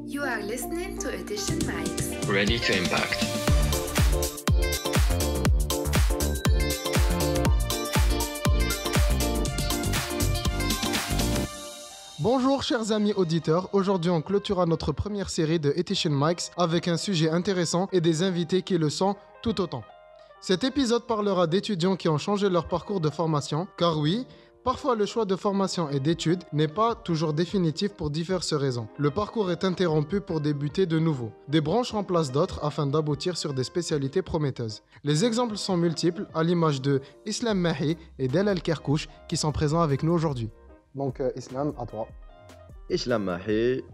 You are listening to Edition Mics. Ready to impact. Bonjour chers amis auditeurs, aujourd'hui on clôturera notre première série de Edition Mics avec un sujet intéressant et des invités qui le sont tout autant. Cet épisode parlera d'étudiants qui ont changé leur parcours de formation, car oui, parfois le choix de formation et d'études n'est pas toujours définitif pour diverses raisons. Le parcours est interrompu pour débuter de nouveau. Des branches remplacent d'autres afin d'aboutir sur des spécialités prometteuses. Les exemples sont multiples, à l'image de Islam Mahi et Delal Kerkouch qui sont présents avec nous aujourd'hui. Donc Islam, à toi. Islam Mahi,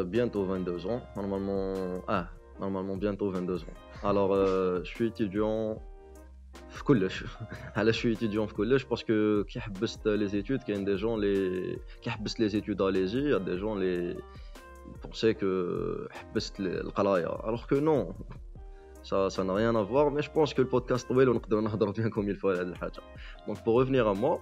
bientôt 22 ans, normalement bientôt 22 ans. Alors, je suis étudiant في كلش. علاش je suis étudiant في كلش parce que كي حبست les études كاين des gens كي حبست les études allégées, il y a des gens pensaient que حبست القرايه alors que non. Ça n'a rien à voir, mais je pense que le podcast طويل ونقدر نهضر bien comme il faut على هذه الحاجه. Donc pour revenir à moi,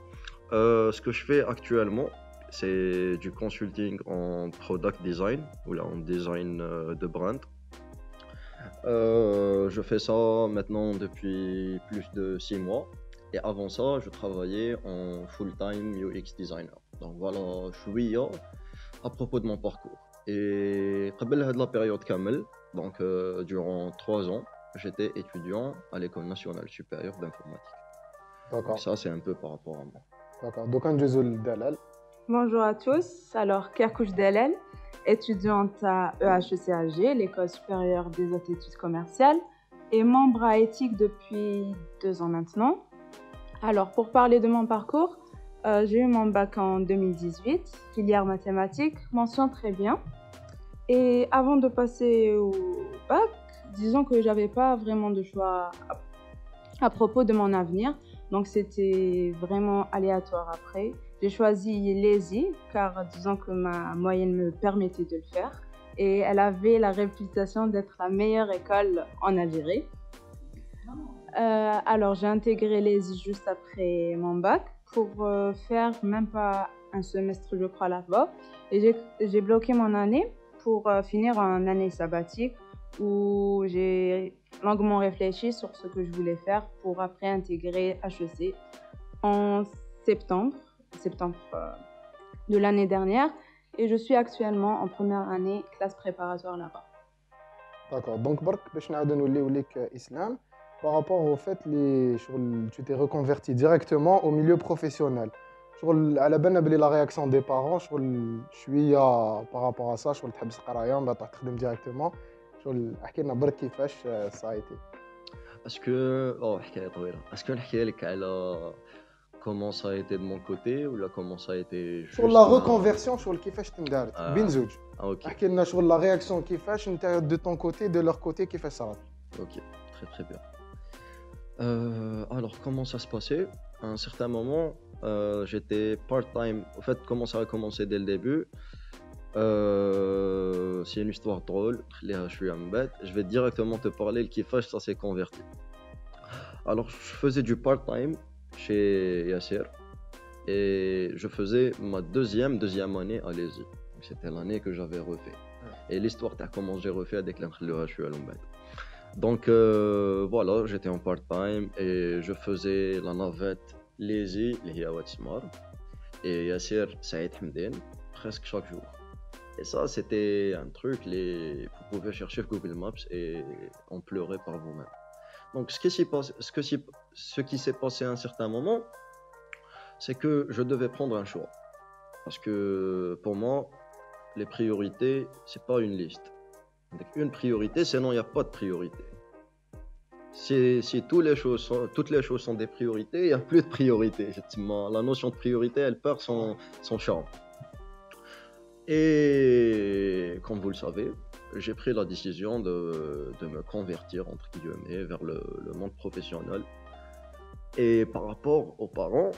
ce que je fais actuellement, c'est du consulting en product design ou là en design de brand. Je fais ça maintenant depuis plus de 6 mois et avant ça je travaillais en full-time UX designer. Donc voilà, شوية à propos de mon parcours. Et قبل هاد la période كامل, donc durant 3 ans, j'étais étudiant à l'école nationale supérieure d'informatique. D'accord. Donc ça c'est un peu par rapport à moi. D'accord. Donc un Jezul Dalal. Bonjour à tous, alors Kerkouch Delal, étudiante à EHECAG, l'école supérieure des hautes études commerciales, et membre à éthique depuis 2 ans maintenant. Alors pour parler de mon parcours, j'ai eu mon bac en 2018, filière mathématiques, mention très bien. Et avant de passer au bac, disons que j'avais pas vraiment de choix à propos de mon avenir, donc c'était vraiment aléatoire après. J'ai choisi l'ESI car disons que ma moyenne me permettait de le faire et elle avait la réputation d'être la meilleure école en Algérie. Alors j'ai intégré l'ESI juste après mon bac pour faire même pas un semestre je crois là-bas et j'ai bloqué mon année pour finir en année sabbatique où j'ai longuement réfléchi sur ce que je voulais faire pour après intégrer HEC en septembre de l'année dernière et je suis actuellement en première année classe préparatoire là-bas. D'accord. Donc برك باش نعاودو نوليو ليك اسلام par rapport au fait les tu t'es reconverti directement au milieu professionnel. شغل على بالنا بلي la réaction des parents شغل شويه par rapport à ça شغل تحبس قرايه ومن بعد تخدم directement شغل احكي لنا برك كيفاش ça a été. اسكو حكايه طويله. اسكو نحكي لك على comment ça a été de mon côté ou là comment ça a été sur la reconversion sur كيفاش تندارت بين زوج. OK. احكي لنا شغل la réaction كيفاش انت de ton côté de leur côté كيفاش صارت. OK, très bien. Alors comment ça se passait? À un certain moment, j'étais part-time. En fait, comment ça a commencé dès le début? C'est une histoire drôle. Je vais directement te parler de kiffage ça s'est converti. Alors, je faisais du part-time chez Yasser et je faisais ma deuxième année à l'ESI. C'était l'année que j'avais refait. Et l'histoire t'as comment j'ai refait avec l'Inkhluha. Donc voilà, j'étais en part-time et je faisais la navette l'ESI, l'Hiawat Smart et Yasser Saïd Hamden presque chaque jour. Et ça, c'était un truc, vous pouvez chercher Google Maps et en pleurer par vous-même. Donc ce qui s'est passé à un certain moment, c'est que je devais prendre un choix. Parce que pour moi, les priorités, c'est pas une liste. Avec une priorité, sinon il n'y a pas de priorité. Si toutes les choses sont des priorités, il n'y a plus de priorité. La notion de priorité, elle perd son charme. Et comme vous le savez, j'ai pris la décision de me convertir entre guillemets vers le monde professionnel. Et par rapport aux parents,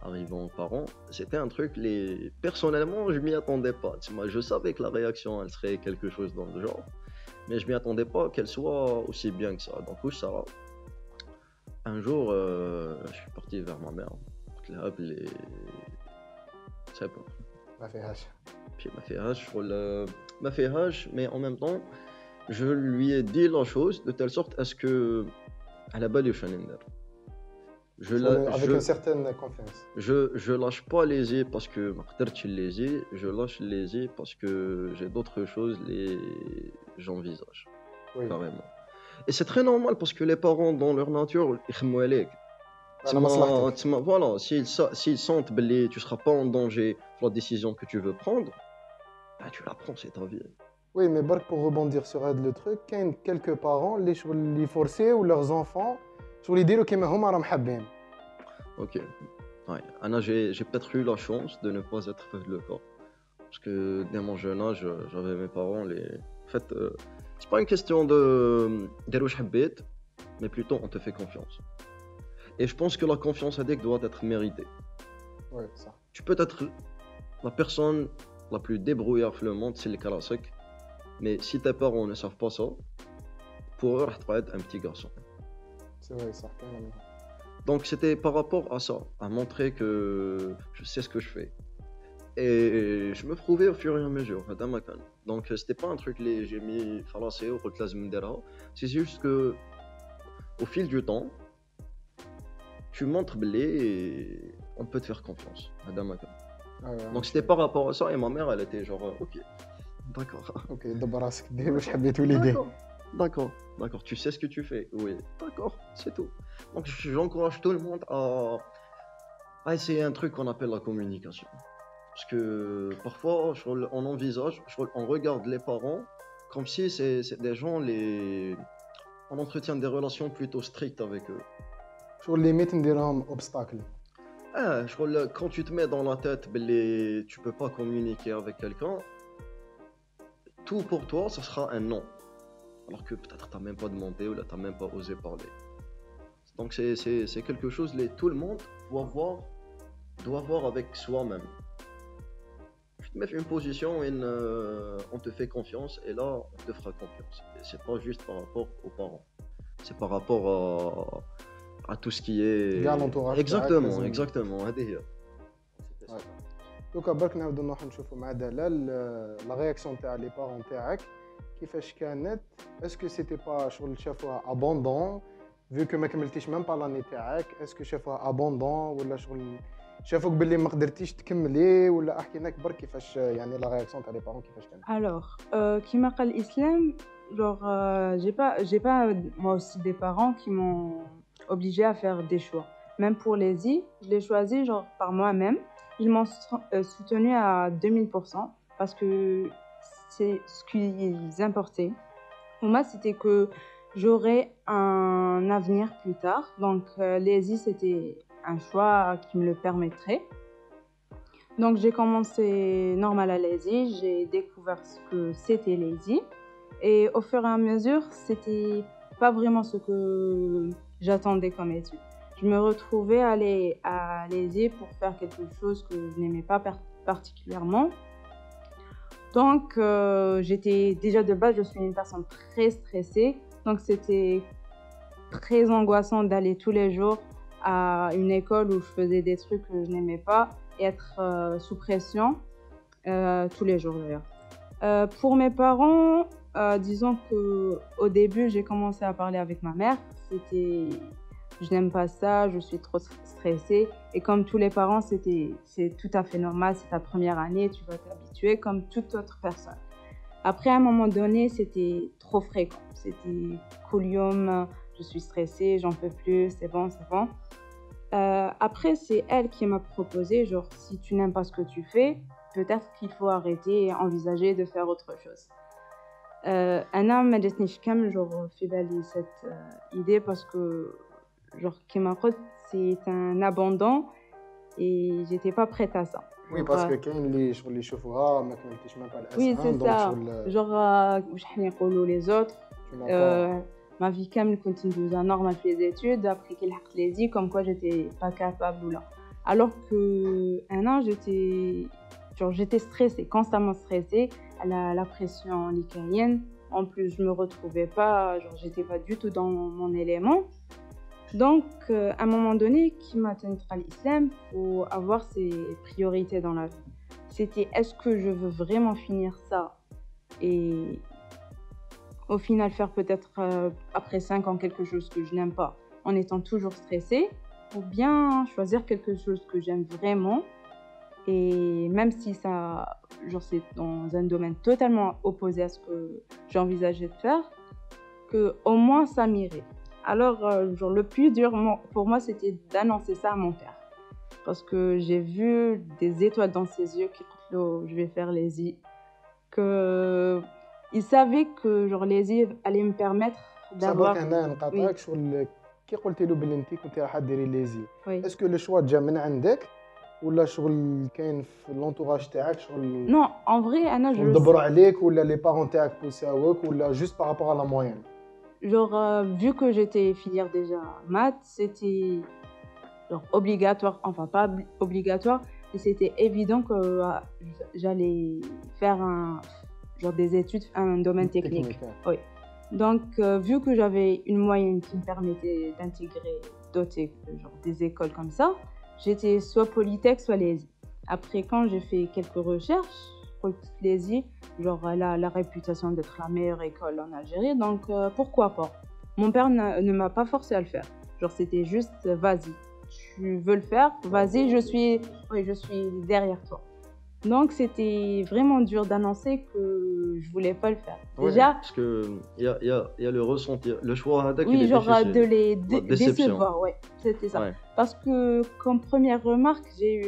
arrivant aux parents, c'était un truc, personnellement, je m'y attendais pas. Je savais que la réaction, elle serait quelque chose dans le genre, mais je m'y attendais pas qu'elle soit aussi bien que ça. Donc, ça va. Un jour, je suis parti vers ma mère. C'est pas. ما فيهاش. ما فيهاش شغل ما فيهاش mais en même temps je lui ai dit la chose de telle sorte à ce que على بالي واش راني ندير. Avec une certaine confiance. Je lâche pas les yeux parce que ما قدرتش les yeux, je lâche les yeux parce que j'ai d'autres choses les j'envisage Oui. carrément. Et c'est très normal parce que les parents dans leur nature يخموا عليك. على مصلحتك. Voilà, s'ils sentent que tu seras pas en danger pour la décision que tu veux prendre, bah, tu la prends, c'est ta vie. Oui, mais برك pour rebondir sur le truc, كاين quelques parents اللي شغل اللي forcéو leurs enfants شغل يديروا كيما هما راهم حابين. Ok. Ouais. Anna, j'ai peut-être eu la chance de ne pas être le cas. Parce que dès mon jeune âge, j'avais mes parents. En fait, c'est pas une question de d'erouch habit, mais plutôt on te fait confiance. Et je pense que la confiance addict doit être méritée. Oui, ça. Tu peux être la personne la plus débrouillarde dans le monde, c'est le classique. Mais si tes parents ne savent pas ça, pour eux, tu vas être un petit garçon. C'est vrai, ça. Carrément. Donc c'était par rapport à ça, à montrer que je sais ce que je fais. Et je me prouvais au fur et à mesure. Donc c'était pas un truc que j'ai mis falassé ou c'est juste que au fil du temps, tu montres blé et on peut te faire confiance. Donc c'était par rapport à ça et ma mère elle était genre ok, d'accord. Ok, دبر راسك دير واش حبيت وليدي. D'accord, tu sais ce que tu fais. Oui, d'accord, c'est tout. Donc j'encourage tout le monde à essayer un truc qu'on appelle la communication. Parce que parfois on envisage, on regarde les parents comme si c'est des gens, on entretient des relations plutôt strictes avec eux. شغل ليميت نديرهم obstacle. Quand tu te mets dans la tête que tu peux pas communiquer avec quelqu'un, tout pour toi, ça sera un non. Alors que peut-être tu n'as même pas demandé ou tu n'as même pas osé parler. Donc c'est quelque chose que tout le monde doit voir avec soi-même. Tu te mets dans une position où on te fait confiance et là on te fera confiance. Et c'est pas juste par rapport aux parents, c'est par rapport à tout ce qui est... l'entourage. Exactement. دوكا برك نعاودو نروحو نشوفو مع دلال لا رياكسيون تاع لي بارون تاعك كيفاش كانت. اسكو سيتي با شغل شافوها ابوندون فيو كو ما كملتيش ميم با لاني تاعك، اسكو شافوها ابوندون ولا شغل شافوك باللي ما قدرتيش تكملي، ولا احكي لك برك كيفاش يعني لا رياكسيون تاع لي بارون كيفاش كانت. Alors, كيما قال الإسلام, genre, j'ai pas moi aussi des parents qui m'ont obligé à faire des choix. Même pour les I, je l'ai choisi genre par moi-même. Ils m'ont soutenu à 2000% parce que c'est ce qu'ils importaient. Pour moi, c'était que j'aurais un avenir plus tard. Donc, les I, c'était un choix qui me le permettrait. Donc, j'ai commencé normal à l'ESI, j'ai découvert ce que c'était l'ESI. Et au fur et à mesure, c'était pas vraiment ce que j'attendais comme étude. Je me retrouvais à aller à l'ESI pour faire quelque chose que je n'aimais pas particulièrement. Donc, j'étais déjà de base, je suis une personne très stressée. Donc, c'était très angoissant d'aller tous les jours à une école où je faisais des trucs que je n'aimais pas et être sous pression tous les jours d'ailleurs. Pour mes parents, disons qu'au début, j'ai commencé à parler avec ma mère. C'était je n'aime pas ça, je suis trop stressée. Et comme tous les parents, c'est tout à fait normal, c'est ta première année, tu vas t'habituer comme toute autre personne. Après, à un moment donné, c'était trop fréquent. C'était coulium, je suis stressée, j'en peux plus, c'est bon. Après, c'est elle qui m'a proposé, genre, si tu n'aimes pas ce que tu fais, peut-être qu'il faut arrêter et envisager de faire autre chose. أنا ما جاتنيش كامل genre في بالي cette idée parce que genre كيما قلت c'est un abandon et j'étais pas prête à ça. Oui, parce que كاين اللي شغل يشوفوها ما كملتيش même pas الاس. Oui, c'est ça. Genre واش حنا يقولوا les autres. Ma vie كامل كنت ندوزها normal في les études, après كي لحقت les I comme quoi j'étais pas capable ou là. Alors que un an j'étais stressée, constamment stressée, la pression lycéenne. En plus, je me retrouvais pas, genre j'étais pas du tout dans mon élément. Donc, à un moment donné, qui m'a tenu à l'islam, faut avoir ses priorités dans la vie. C'était est-ce que je veux vraiment finir ça et au final faire peut-être après 5 ans quelque chose que je n'aime pas en étant toujours stressée, ou bien choisir quelque chose que j'aime vraiment, et même si ça, genre c'est dans un domaine totalement opposé à ce que j'envisageais de faire, que au moins ça m'irait. Alors genre le plus dur pour moi c'était d'annoncer ça à mon père, parce que j'ai vu des étoiles dans ses yeux qui disent je vais faire les I, que il savait que genre les I allaient me permettre d'avoir. صباح هنا نقاطعك Oui. شغل كي قلتي له بلي انت كنتي راح ديري ليزي Oui. اسكو لو شوا جا من عندك ولا شغل كاين في لونتوراج تاعك شغل Non, en vrai, Anna, je شغل le sais. دبروا عليك ولا لي بارون تاعك بوساوك ولا جوست بارابور على لا موين Genre, vu que j'étais filière déjà maths, c'était genre obligatoire, enfin pas obligatoire, mais c'était évident que j'allais faire genre des études, un domaine technique. Oui. Donc, vu que j'avais une moyenne qui me permettait d'intégrer d'autres genre des écoles comme ça, j'étais soit Polytech, soit l'ESI. Après, quand j'ai fait quelques recherches, l'ESI, genre, elle a la réputation d'être la meilleure école en Algérie, donc pourquoi pas. Mon père ne m'a pas forcé à le faire. Genre, c'était juste, vas-y, tu veux le faire, vas-y, je suis derrière toi. Donc, c'était vraiment dur d'annoncer que je voulais pas le faire. Ouais, Déjà, parce que il y a le ressenti, le choix il oui, est genre difficile. de les déception. décevoir, ouais, c'était ça. Ouais. Parce que, comme première remarque, j'ai eu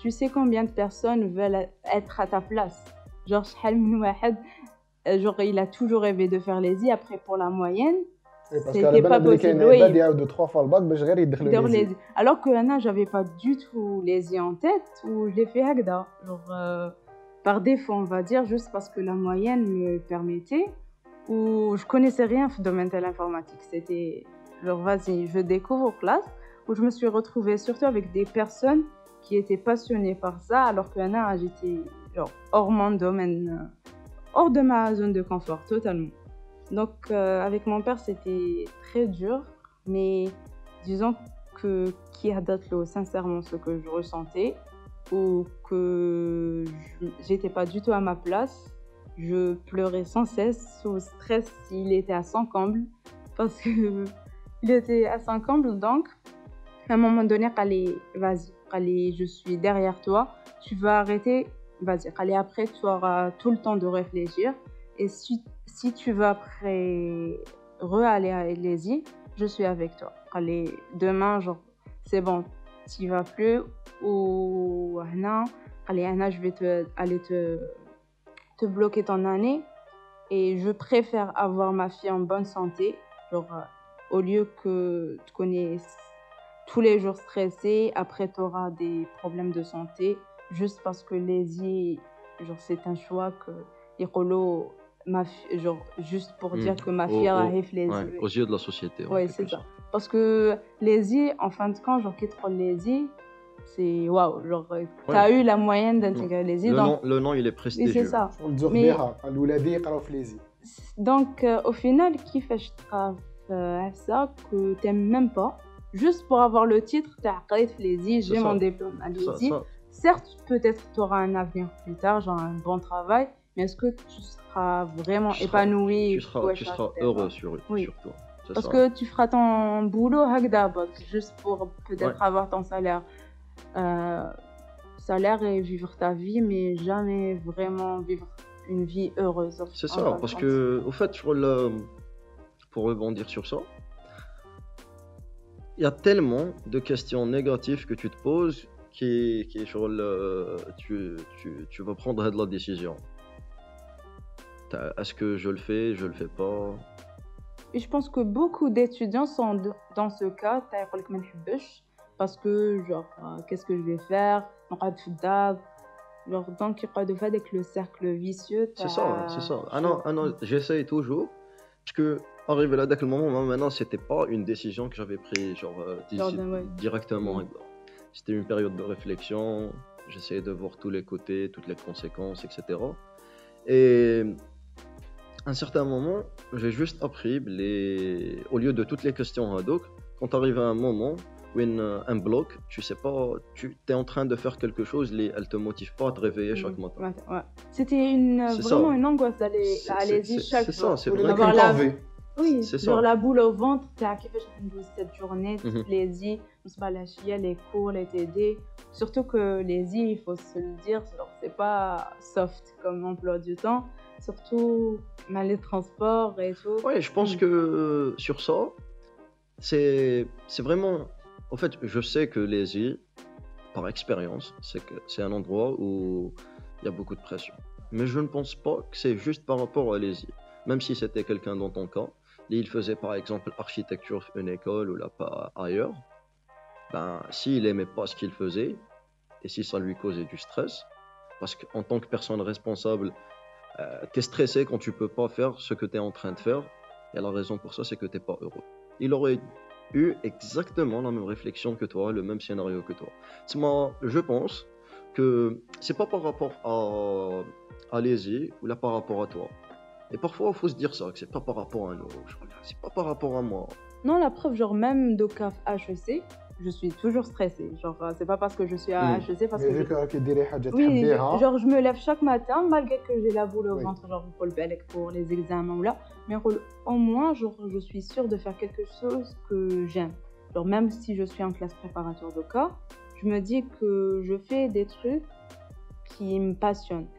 tu sais combien de personnes veulent être à ta place. Genre, شحال من واحد, genre, il a toujours rêvé de faire les I, après pour la moyenne, c'était pas possible. Oui, عباد يعاودوا 3 fois الباك باش غير يدخلوا dans ليزي les... Alors que Anna, j'avais pas du tout les I en tête, ou je l'ai fait Agda, genre par défaut, on va dire, juste parce que la moyenne me permettait, ou je connaissais rien dans le domaine de l'informatique. C'était genre, vas-y, je découvre en classe, où je me suis retrouvée surtout avec des personnes qui étaient passionnées par ça, alors que Anna, j'étais genre hors mon domaine, hors de ma zone de confort, totalement. Donc, avec mon père, c'était très dur, mais disons que qui a d'être sincèrement ce que je ressentais, ou que j'étais pas du tout à ma place, je pleurais sans cesse, au stress, il était à son comble, parce que il était à son comble, donc à un moment donné, allez, vas-y, allez, je suis derrière toi, tu vas arrêter, vas-y, allez, après, tu auras tout le temps de réfléchir, et si tu veux après aller à l'ESI, je suis avec toi. Allez, demain, genre, c'est bon, tu vas plus, ou allez, Anna, je vais te bloquer ton année, et je préfère avoir ma fille en bonne santé, genre, au lieu que tu connais tous les jours stressée, après tu auras des problèmes de santé, juste parce que l'ESI, genre, c'est un choix que les colos, genre, juste pour dire que ma fille a fait les Ouais, aux yeux de la société. Ouais, c'est ça. Parce que l'ESI, en fin de compte, genre, qui trop l'ESI, c'est waouh, genre, t'as eu la moyenne d'intégrer l'ESI. Le nom, il est prestigieux. Oui, c'est ça. شغل تزوق بها الولادي يقراو في ليزي Donc, au final, كيفاش تقرا في ça que t'aimes même pas, juste pour avoir le titre, t'as قريت في l'ESI, j'ai mon diplôme à l'ESI. Certes, peut-être tu auras un avenir plus tard, genre un bon travail, mais est-ce que tu seras vraiment épanoui? Tu seras heureux surtout. Parce que tu feras ton boulot juste pour peut-être avoir ton salaire et vivre ta vie, mais jamais vraiment vivre une vie heureuse. C'est ça, parce que, au fait, pour rebondir sur ça, il y a tellement de questions négatives que tu te poses qui sur tu vas prendre de la décision. Est-ce que je le fais, je le fais pas? Et je pense que beaucoup d'étudiants sont dans ce cas, parce que genre qu'est-ce que je vais faire, genre donc il y a avec le cercle vicieux. C'est ça. J'essaye toujours parce que arrivé là dès le moment maintenant c'était pas une décision que j'avais prise directement. C'était une période de réflexion, j'essayais de voir tous les côtés, toutes les conséquences, etc. Et à un certain moment, j'ai juste appris, au lieu de toutes les questions ad hoc, quand arrive à un moment ou un bloc, tu sais pas, tu es en train de faire quelque chose, elle te motive pas à te réveiller chaque matin. Ouais. C'était C'est vraiment ça. une angoisse d'aller à Alésie chaque C'est jour. ça, c'est Ou vrai. Avoir la oui, C'est genre ça. la boule au ventre, t'as kiffé cette journée, Mhm. les I, la chia, les cours, les TD. Surtout que les I, il faut se le dire, genre, c'est pas soft comme emploi du temps. Surtout les transports et tout. Ouais, je pense que sur ça, c'est vraiment. En fait, je sais que les îles, par expérience, c'est un endroit où il y a beaucoup de pression. Mais je ne pense pas que c'est juste par rapport à les îles. Même si c'était quelqu'un dans ton cas, il faisait par exemple architecture une école ou là pas ailleurs, ben s'il aimait pas ce qu'il faisait et si ça lui causait du stress, parce qu'en tant que personne responsable, t'es stressé quand tu peux pas faire ce que tu es en train de faire. Et la raison pour ça, c'est que t'es pas heureux. Il aurait eu exactement la même réflexion que toi, le même scénario que toi. Moi, je pense que c'est pas par rapport à Lézy ou là par rapport à toi. Et parfois, il faut se dire ça, que c'est pas par rapport à nous. C'est pas par rapport à moi. Non, la preuve, genre même d'OCAF HEC, je suis toujours stressée. Genre, c'est pas parce que je suis à HEC, parce que Mais vu que راكي ديري حاجه oui, تحبيها genre je me lève chaque matin malgré que j'ai la boule au Oui. ventre, genre pour le BELEC, pour les examens ou là, mais au moins genre, je suis sûre de faire quelque chose que j'aime. Genre même si je suis en classe préparatoire de cas, je me dis que je fais des trucs qui me passionnent.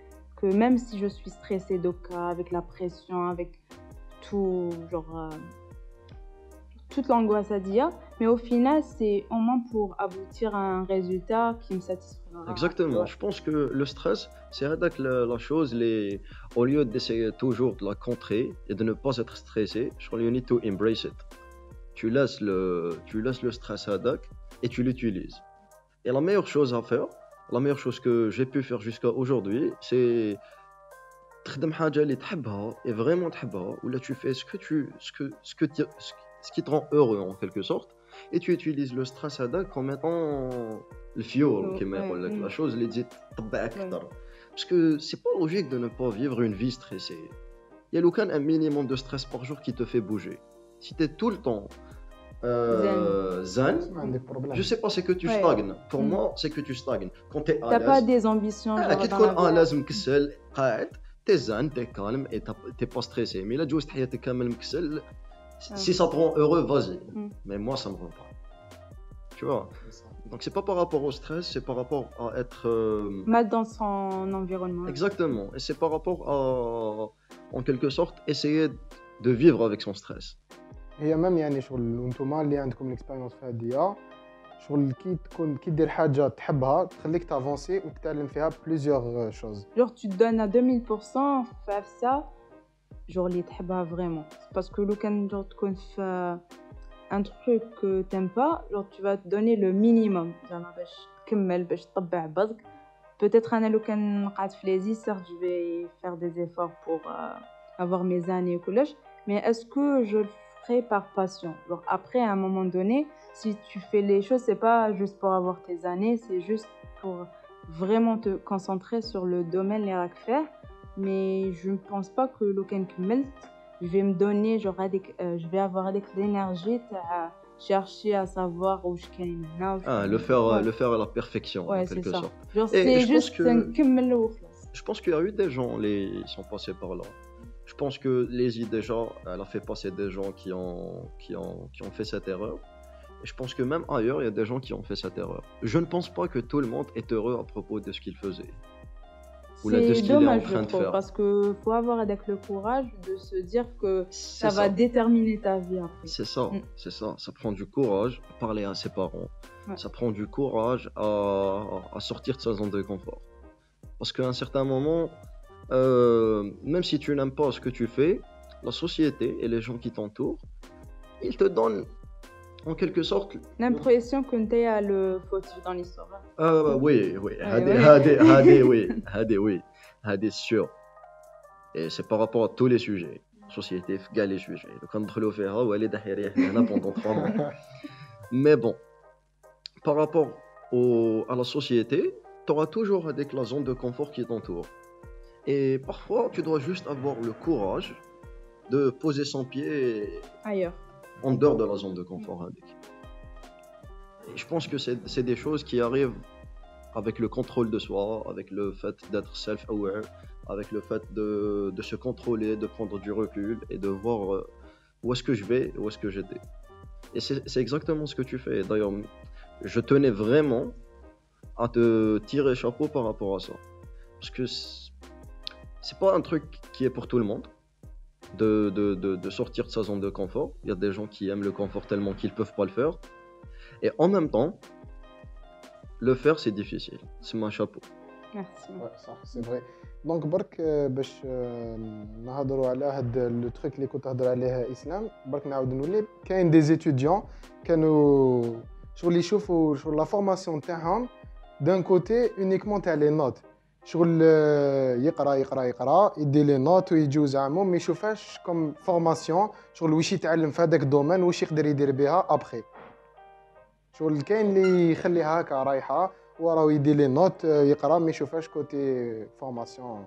Que même si je suis stressée de cas, avec la pression, avec tout, genre toute l'angoisse à dire, mais au final c'est au moins pour aboutir à un résultat qui me satisfera. Exactement. Je pense que le stress, c'est avec la chose, au lieu d'essayer toujours de la contrer et de ne pas être stressé, you need to embrace it. Tu laisses le stress avec et tu l'utilises. Et la meilleure chose à faire, la meilleure chose que j'ai pu faire jusqu'à aujourd'hui, c'est تخدم حاجة اللي تحبها et vraiment تحبها, ou là tu fais ce qui te rend heureux en quelque sorte, et tu utilises le stress هذاك comme étant le fuel, Ouais, كما يقول لك, la chose اللي تزيد تطبع أكثر. Parce que c'est pas logique de ne pas vivre une vie stressée. Il y a aucun un minimum de stress par jour qui te fait bouger. Si tu es tout le temps zen, ما عندك بروبليم je sais pas, c'est que tu Ouais. stagnes. Pour moi, c'est que tu stagnes. Quand tu es à T'as pas l'aise, des ambitions genre كي dans تكون la vie. لازم مكسل قاعد t'es zen, t'es calme et t'es pas stressé. Mais là, جوزت حياتك كامل مكسل. Si ça te rend heureux, vas-y. Mm. Mais moi, ça me rend pas. Tu vois. Donc c'est pas par rapport au stress, c'est par rapport à être Mal dans son environnement. exactement. Et c'est par rapport à, en quelque sorte, essayer de vivre avec son stress. هي مام يعني شغل وانتوما اللي عندكم الاكسبيريونس في هادية شغل كي دير حاجه تحبها تخليك تافونسي وتتعلم فيها بليزيور شوز. Genre tu te donnes à 2000% faire ça, genre les تحبها vraiment. C'est parce que لو كان genre تكون في un truc que t'aimes pas, genre tu vas te donner le minimum زعما باش تكمل باش تطبع بضك. Peut-être أنا لو كان قعدت في ليزي certes je vais faire des efforts pour avoir mes années وكلش, mais est-ce que je le ferai par passion? Genre après à un moment donné, si tu fais les choses, c'est pas juste pour avoir tes années, c'est juste pour vraiment te concentrer sur le domaine اللي راك faire. Mais je ne pense pas que لو كان كملت je vais me donner genre je vais avoir avec l'énergie à chercher à savoir où je كاين هنا وش Ah, كاين. le faire à la perfection, Ouais, en c'est quelque ça. sorte. Genre Et c'est je pense juste que- نكمل وخلاص. Je pense qu'il y a eu des gens qui sont passés par là. Je pense que Lézy déjà, elle a fait passer des gens qui ont fait cette erreur. Et je pense que même ailleurs, il y a des gens qui ont fait cette erreur. Je ne pense pas que tout le monde est heureux à propos de ce qu'il faisait. Ou là, de ce C'est qu'il est en dommage je train de trouve faire. parce que faut avoir avec le courage de se dire que ça C'est va ça. déterminer ta vie après. C'est ça, Mm. c'est ça. Ça prend du courage à parler à ses parents. Ouais. Ça prend du courage à sortir de sa zone de confort. Parce qu'à un certain moment, même si tu n'aimes pas ce que tu fais, la société et les gens qui t'entourent, ils te donnent en quelque sorte. L'impression que tu as le fautif dans l'histoire. Oui, ouais. هذه sûr. Et c'est par rapport à tous les sujets. Société, كاع les sujets. Donc on ندخلوا فيها وليد حيريح هنا pendant 3 mois. Mais bon, par rapport à la société, tu auras toujours avec la zone de confort qui t'entoure. Et parfois, tu dois juste avoir le courage de poser son pied Ailleurs. en dehors de la zone de confort. je pense que c'est des choses qui arrivent avec le contrôle de soi, avec le fait d'être self-aware, avec le fait de se contrôler, de prendre du recul et de voir où est-ce que je vais, où est-ce que j'étais. Et c'est exactement ce que tu fais. D'ailleurs, je tenais vraiment à te tirer chapeau par rapport à ça. Parce que c'est pas un truc qui est pour tout le monde de sortir de sa zone de confort. Il y a des gens qui aiment le confort tellement qu'ils peuvent pas le faire. Et en même temps, le faire c'est difficile. C'est mon chapeau. Merci. Ouais, صح سي فري. دونك برك باش نهضروا على هاد لو تروك اللي كنت تهضر عليه اسلام، برك نعاود نولي كاين دي زيتيديون كانوا شغل يشوفوا شغل لا فورماسيون تاعهم دان كوتي اونيكمون تاع لي نوت، شغل يقرا يدي لي نوت ويجيو زعما ما يشوفهاش كوم فورماسيون، شغل واش يتعلم في هذاك الدومين واش يقدر يدير بها ابخي. شغل كاين اللي يخليها هكا رايحه وراه يدير لي نوت يقرا ما يشوفهاش كوتي فورماسيون.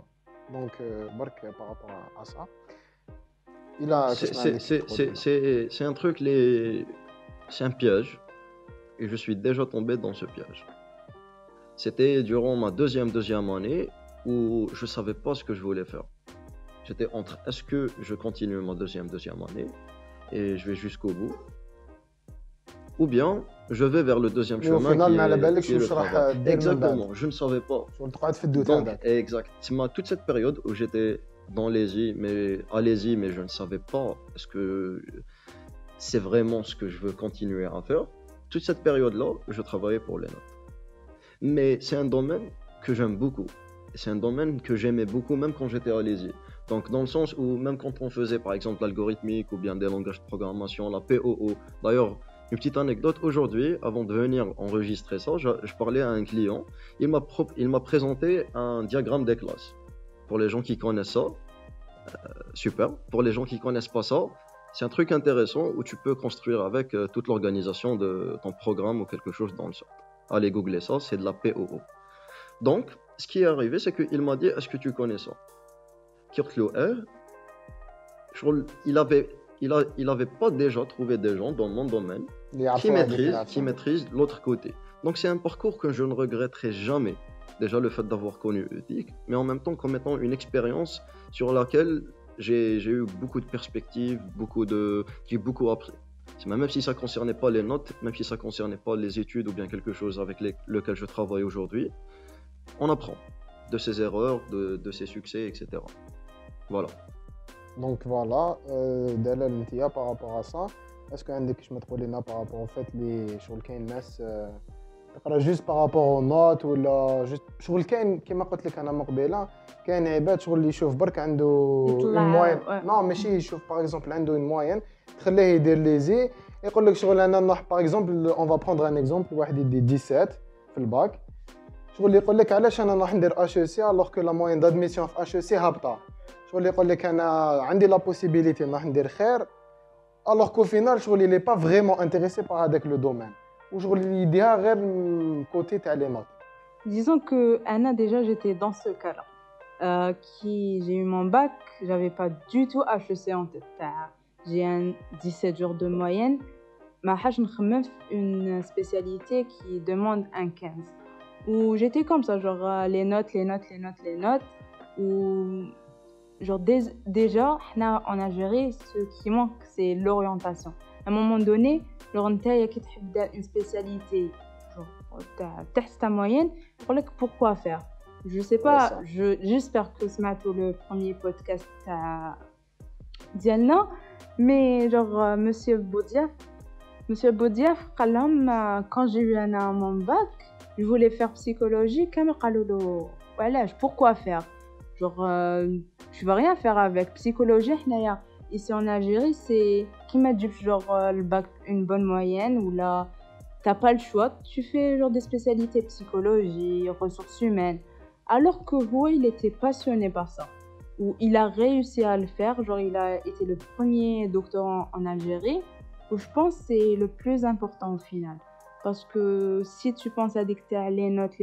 دونك برك بارابور ا سا الى C'est un truc, c'est un piège. Et je suis déjà tombé dans ce piège. C'était durant ma deuxième année où je savais pas ce que je voulais faire. J'étais entre est-ce que je continue ma deuxième année et je vais jusqu'au bout, ou bien je vais vers le deuxième chemin qui est le travail. Exactement, je ne savais pas. شغل تقعد في الدوت Donc, هذاك. exactement, toute cette période où j'étais dans mais je ne savais pas est-ce que c'est vraiment ce que je veux continuer à faire. Toute cette période-là, je travaillais pour les notes. Mais c'est un domaine que j'aime beaucoup. C'est un domaine que j'aimais beaucoup même quand j'étais à l'ESI. Donc dans le sens où même quand on faisait par exemple l'algorithmique ou bien des langages de programmation, la POO. D'ailleurs, une petite anecdote, aujourd'hui, avant de venir enregistrer ça, je parlais à un client. Il m'a présenté un diagramme des classes. Pour les gens qui connaissent ça, super. Pour les gens qui connaissent pas ça, c'est un truc intéressant où tu peux construire avec toute l'organisation de ton programme ou quelque chose dans le genre. Allez googler ça, c'est de la POO. Donc, ce qui est arrivé, c'est qu'il m'a dit, est-ce que tu connais ça? Il avait pas déjà trouvé des gens dans mon domaine qui maîtrisent l'autre côté. Donc c'est un parcours que je ne regretterai jamais. Déjà le fait d'avoir connu ETIC, mais en même temps comme étant une expérience sur laquelle j'ai eu beaucoup de perspectives, j'ai beaucoup appris. Même si ça ne concernait pas les notes, même si ça ne concernait pas les études ou bien quelque chose avec lequel je travaille aujourd'hui, on apprend de ses erreurs, de ses succès, etc. Voilà. Donc voilà, دلال انتيا par rapport à ça. Est-ce que عندك كيش ما تقول لنا par rapport au fait اللي شغل كاين ناس تقرا جوست par rapport aux notes ولا جوست شغل كاين كيما قلت لك انا مقبله كاين عباد شغل اللي يشوف برك عنده موين نو ماشي يشوف باغ اكزومبل عنده اون موين تخليه يدير ليزي يقول لك شغل انا نروح باغ اكزومبل اون فا بروندر ان اكزومبل واحد يدي 17 في الباك شغل يقول لك علاش انا نروح ندير اش او سي الوغ كو لا موين دادميسيون في اش او سي هابطه شغل يقول لك انا عندي لا بوسيبيليتي نروح ندير خير الوغ كو فينال شغل لي با فريمون انتريسي بار هذاك لو دومين وشغل يديها غير كوتي تاع لي نوت. Disons que Anna, déjà, j'étais dans ce cas-là. J'ai eu mon bac, j'avais pas du tout HEC en tête. J'ai un 17 jours de moyenne. Ma une spécialité qui demande un 15. Où j'étais comme ça, genre les notes. Où genre déjà, on a géré ce qui manque, c'est l'orientation. À un moment donné, genre une spécialité, genre t'as ta moyenne, pourquoi faire? Je sais pas, j'espère que ce matin le premier podcast Diana, mais genre Monsieur Boudiaf, quand j'ai eu mon bac, je voulais faire psychologie, pourquoi faire? Genre tu vas rien faire avec psychologie, ici en Algérie, c'est qui m'a dit genre le bac une bonne moyenne ou là t'as pas le choix, tu fais genre des spécialités psychologie, ressources humaines. Alors que Roy, il était passionné par ça, ou il a réussi à le faire, genre il a été le premier doctorant en Algérie, où je pense que c'est le plus important au final. Parce que si tu penses à dicter à les notes,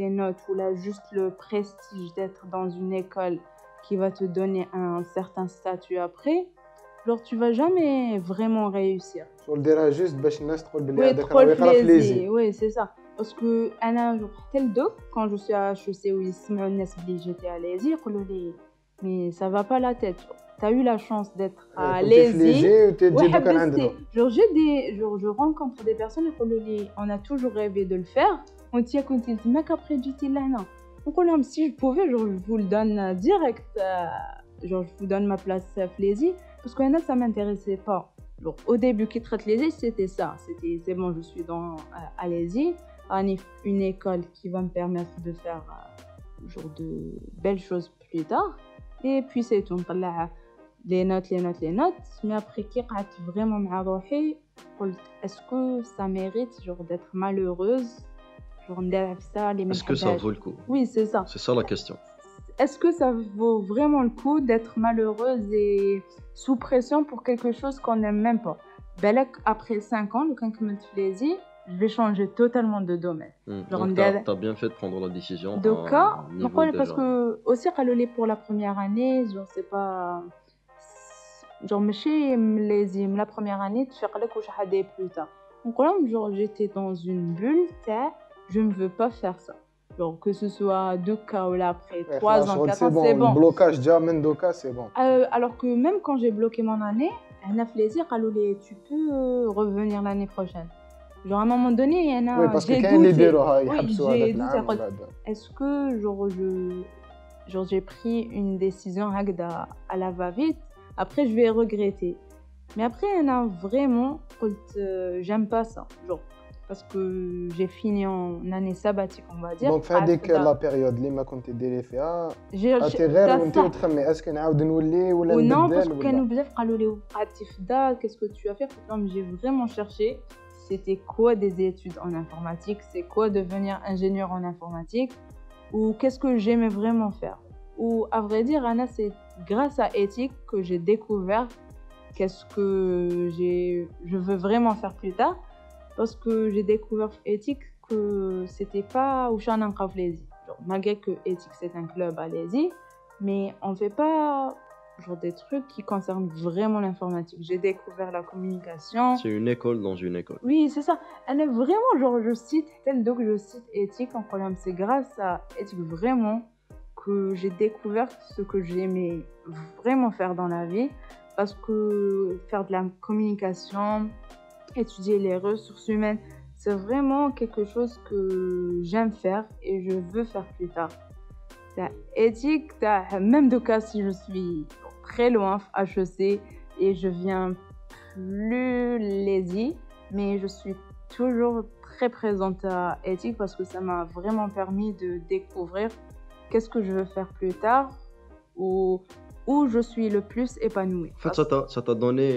ou là juste le prestige d'être dans une école qui va te donner un certain statut après, genre tu vas jamais vraiment réussir. شغل ديرها جوست باش الناس تقول بلي Oui, هذاك trop راه le يقرا في ليزي. plaisir. Oui, c'est ça. Parce que أنا genre حتى لدوك quand je suis à HEC ويسمعوا الناس بلي j'étais à Lézy يقولوا لي mais ça va pas la tête. T'as eu la chance d'être à كنتي في Lézy. ليزي وتجي دوك وحبستي. عندنا. Genre j'ai des genre je rencontre des personnes يقولوا لي on a toujours rêvé de le faire. وانت كنتي تماك après جيتي لهنا. نقول لهم si je pouvais genre je vous le donne direct genre je vous donne ma place à Lézy parce que ça m'intéressait pas. Genre, au début, qui traite Lézy, c'était ça. C'était, c'est bon, je suis à Lézy, une école qui va me permettre de faire genre de belles choses plus tard. Et puis c'est tout. Les notes. Mais après, qui قعدت vraiment مع روحي, est-ce que ça mérite genre d'être malheureuse? Genre, ندير ça, les Est-ce que ça vaut le coup? Oui, c'est ça. C'est ça la question. Est-ce que ça vaut vraiment le coup d'être malheureuse et sous pression pour quelque chose qu'on n'aime même pas? Belek, après 5 ans, le quinquennat Lézy, je vais changer totalement de domaine. Genre, Donc, t'as bien fait de prendre la décision. Donc, parce que aussi, pour la première année, genre, c'est pas. Genre, ماشي Lézy, la première année, tu fais quelque chose plus tard. Donc, là, genre, j'étais dans une bulle, je ne veux pas faire ça. Genre, que ce soit 2 cas ou là après 3 ans, 4 ans, c'est bon. Le blocage déjà, même 2 cas, c'est bon. Alors que même quand j'ai bloqué mon année, on a fait plaisir, tu peux revenir l'année prochaine. Genre, à un moment donné, oui, parce que quand les est-ce que genre, j'ai pris une décision à la va-vite, après je vais regretter. Mais après, on a vraiment, j'aime pas ça. Genre, parce que j'ai fini en année sabbatique, on va dire. Donc, في هذيك لا بيريود اللي ما كنت ديري فيها انت غير وانت تخمي اسكو نعاود نولي ولا نبدل ولا non parce que كانوا بزاف قالوا لي قعدتي في الدار qu'est-ce que tu as fait comme j'ai vraiment cherché c'était quoi des études en informatique, c'est quoi devenir ingénieur en informatique ou qu'est-ce que j'aimais vraiment faire. Ou à vrai dire Anna, c'est grâce à éthique que j'ai découvert qu'est-ce que je veux vraiment faire plus tard. Parce que j'ai découvert éthique que c'était pas où je suis en Lézy. Malgré que éthique c'est un club à Lézy, mais on fait pas genre des trucs qui concernent vraiment l'informatique. J'ai découvert la communication. C'est une école dans une école. Oui, c'est ça. Elle est vraiment genre je cite éthique en problème. C'est grâce à éthique vraiment que j'ai découvert ce que j'aimais vraiment faire dans la vie. Parce que faire de la communication, étudier les ressources humaines, c'est vraiment quelque chose que j'aime faire et je veux faire plus tard. Éthique, même de cas si je suis très loin à HEC et je viens plus Lézy, mais je suis toujours très présente à éthique parce que ça m'a vraiment permis de découvrir qu'est-ce que je veux faire plus tard ou où je suis le plus épanouie. En fait, ça t'a donné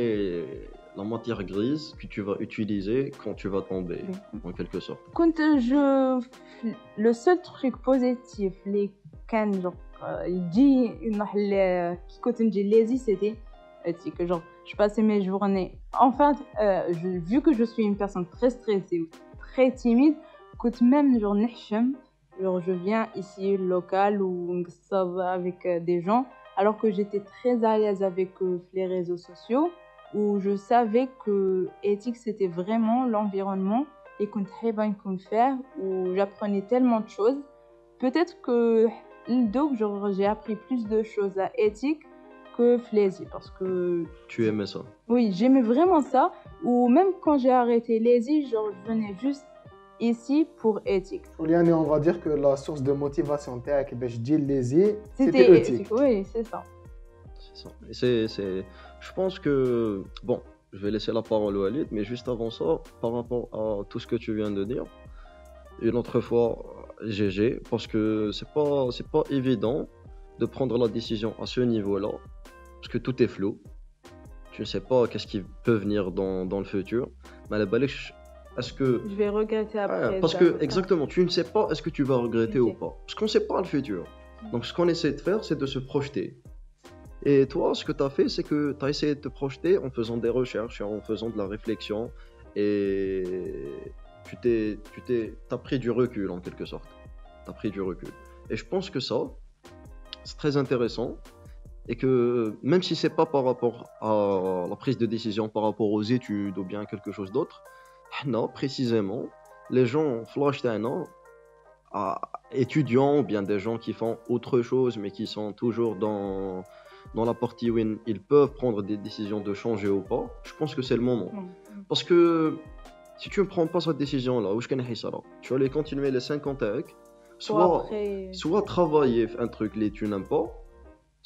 la matière grise que tu vas utiliser quand tu vas tomber, en quelque sorte. Le seul truc positif, les cannes, genre, qui Lézy, c'était que genre, je passais mes journées. Enfin, vu que je suis une personne très stressée ou très timide, même genre, je viens ici local ou avec des gens, alors que j'étais très à l'aise avec les réseaux sociaux. Où je savais que éthique c'était vraiment l'environnement et qu'on travaille comme faire où j'apprenais tellement de choses. Peut-être que donc j'ai appris plus de choses à éthique que Lézy parce que tu aimais ça. Oui, j'aimais vraiment ça. Ou même quand j'ai arrêté Lézy, genre je venais juste ici pour éthique. On va dire que la source de motivation تاعك باش تجي Lézy c'était éthique. Oui, c'est ça. C'est ça. Je pense que, bon, je vais laisser la parole à Walid, mais juste avant ça, par rapport à tout ce que tu viens de dire, une autre fois, GG, parce que c'est pas évident de prendre la décision à ce niveau-là, parce que tout est flou. Tu ne sais pas qu'est-ce qui peut venir dans le futur. Mais à la balèche, est-ce que... Je vais regretter après. Parce que, exactement, tu ne sais pas est-ce que tu vas regretter ou pas. Parce qu'on ne sait pas le futur. Donc, ce qu'on essaie de faire, c'est de se projeter. Et toi, ce que tu as fait, c'est que tu as essayé de te projeter en faisant des recherches, en faisant de la réflexion, et t'as pris du recul en quelque sorte. Tu as pris du recul. Et je pense que ça, c'est très intéressant. Et que même si c'est pas par rapport à la prise de décision, par rapport aux études ou bien quelque chose d'autre, non, précisément, les gens flash d'un an, étudiants ou bien des gens qui font autre chose mais qui sont toujours dans la partie où ils peuvent prendre des décisions de changer ou pas, je pense que c'est le moment. Parce que si tu ne prends pas cette décision-là, tu vas aller continuer les 50 avec, soit travailler un truc que tu n'aimes pas,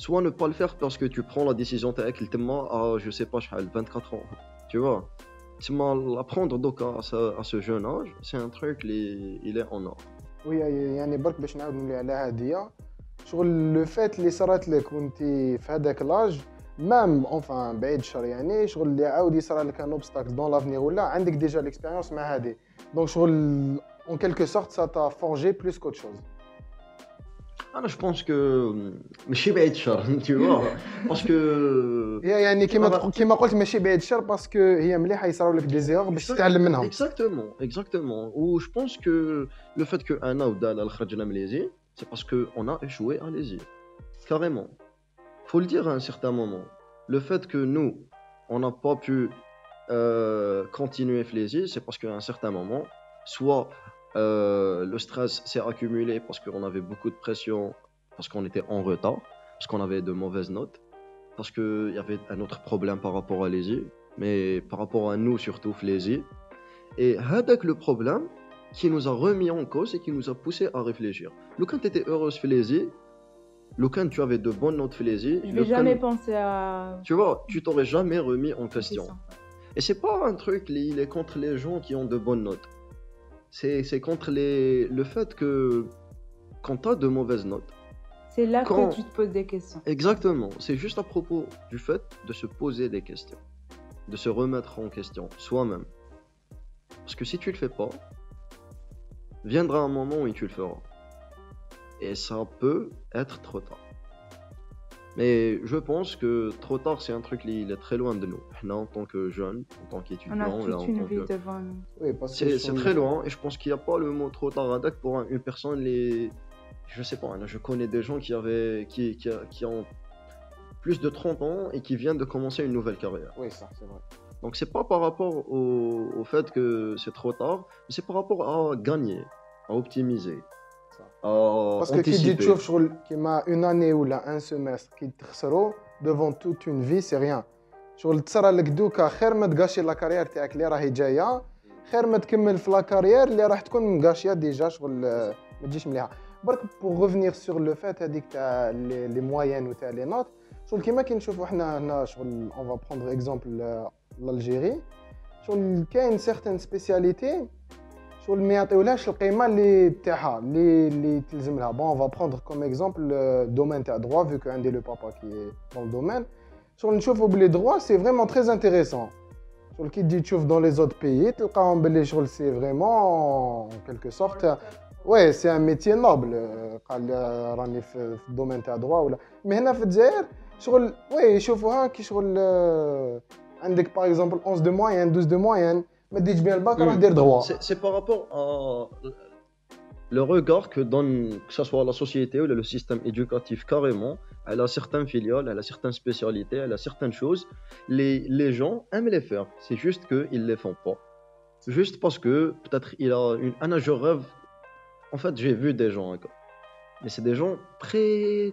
soit ne pas le faire parce que tu prends la décision avec je sais pas, 24 ans. Tu vois, l'apprendre donc à ce jeune âge, c'est un truc, il est en or. وي يعني برك باش نعاود نولي على هادية شغل لو فات اللي صرات لك وانت في هذاك لاج مام اونفان بعيد الشر يعني شغل اللي عاود يصرى لك ان اوبستاكل دون لافنيغ ولا عندك ديجا ليكسبيريونس مع هادي دونك شغل اون كيلكو سورت سا تا فورجي بلوس كوت شوز. انا جو بونس كو ماشي بعيد الشر tu vois parce que هي يعني كيما قلت ماشي بعيد الشر باسكو هي مليحه يصراو لك دي زيغ باش تتعلم منهم. Exactement. Ou je pense que le fait que un Aoudal al خرجنا من ليزي c'est parce que on a échoué à Lézy. Carrément. Faut le dire à un certain moment. Le fait que nous on n'a pas pu continuer Lézy, c'est parce qu'à un certain moment soit le stress s'est accumulé parce qu'on avait beaucoup de pression, parce qu'on était en retard, parce qu'on avait de mauvaises notes, parce qu'il y avait un autre problème par rapport à Lézy, mais par rapport à nous surtout, Lézy. Et c'est le problème qui nous a remis en cause et qui nous a poussé à réfléchir. Quand tu étais heureuse Lézy, quand tu avais de bonnes notes Lézy, je vais jamais penser à... Tu vois, tu t'aurais jamais remis en question. Et c'est pas un truc, il est contre les gens qui ont de bonnes notes. C'est contre le fait que quand tu as de mauvaises notes, c'est là que tu te poses des questions. Exactement, c'est juste à propos du fait de se poser des questions, de se remettre en question soi-même. Parce que si tu le fais pas, viendra un moment où tu le feras. Et ça peut être trop tard. Mais je pense que trop tard, c'est un truc qui est très loin de nous. Là, en tant que jeune, en tant qu'étudiant, on a toute une vie devant nous. Oui, c'est très loin. Et je pense qu'il n'y a pas le mot trop tard pour une personne. Je sais pas, je connais des gens qui ont plus de 30 ans et qui viennent de commencer une nouvelle carrière. Oui, ça, c'est vrai. Donc, c'est pas par rapport au fait que c'est trop tard, mais c'est par rapport à gagner, à optimiser. Parce que qui dit تشوف شغل كيما une année ولا un semestre qui تخسروا devant toute une vie c'est rien شغل تصرى لك دوكا خير ما تغاشي لا كارير تاعك اللي راهي جايه خير ما تكمل في لا كارير اللي راح تكون مغاشيه ديجا شغل ما تجيش مليحه برك pour revenir sur le fait هذيك تاع لي موين وتاع لي نوت شغل كيما كي نشوفوا حنا هنا شغل on va prendre exemple l'Algérie شغل كاين certaines spécialités شغل ما يعطيولهاش القيمه اللي تاعها اللي تلزم لها بون on va prendre comme exemple le domaine تاع droit vu que عندي le papa qui est dans le domaine شغل نشوفوا بلي droit c'est vraiment très intéressant شغل كي تجي تشوف dans les autres pays تلقاهم بلي شغل c'est vraiment en quelque sorte ouais c'est un métier noble قال راني في الدومين تاع droit ولا مي هنا في الجزائر شغل ouais يشوفوها كي شغل عندك par exemple 11 de moyenne 12 de moyenne mais dis bien le bac alors dire droit. C'est par rapport à le regard que donne que ce soit la société ou le système éducatif carrément. Elle a certaines filiales, elle a certaines spécialités, elle a certaines choses. Les gens aiment les faire. C'est juste qu'ils ne les font pas. Juste parce que peut-être il a une... je rêve... En fait, j'ai vu des gens encore. Mais c'est des gens très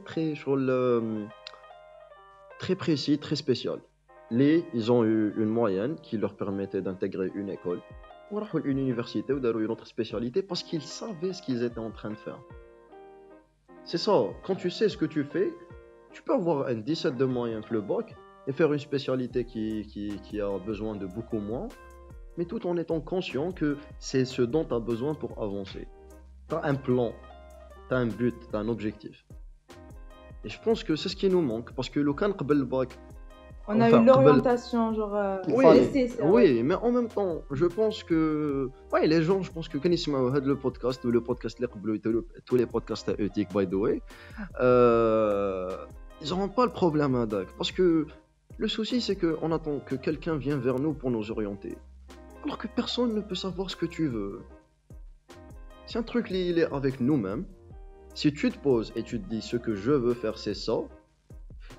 précis, très spéciaux. Ils ont eu une moyenne qui leur permettait d'intégrer une école ou une université ou une autre spécialité parce qu'ils savaient ce qu'ils étaient en train de faire. C'est ça, quand tu sais ce que tu fais, tu peux avoir un 17 de moyenne le bac et faire une spécialité qui a besoin de beaucoup moins, mais tout en étant conscient que c'est ce dont tu as besoin pour avancer. Tu as un plan, tu as un but, tu as un objectif. Et je pense que c'est ce qui nous manque parce que le can قبل le bac on a eu l'orientation genre oui, mais en même temps, je pense que ouais, les gens, je pense que quand ils s'écoutent le podcast ou le podcast tous les podcasts éthiques by the way, ils n'auront pas le problème avec parce que le souci c'est que on attend que quelqu'un vienne vers nous pour nous orienter. Alors que personne ne peut savoir ce que tu veux. C'est un truc il est avec nous-mêmes. Si tu te poses et tu te dis ce que je veux faire c'est ça.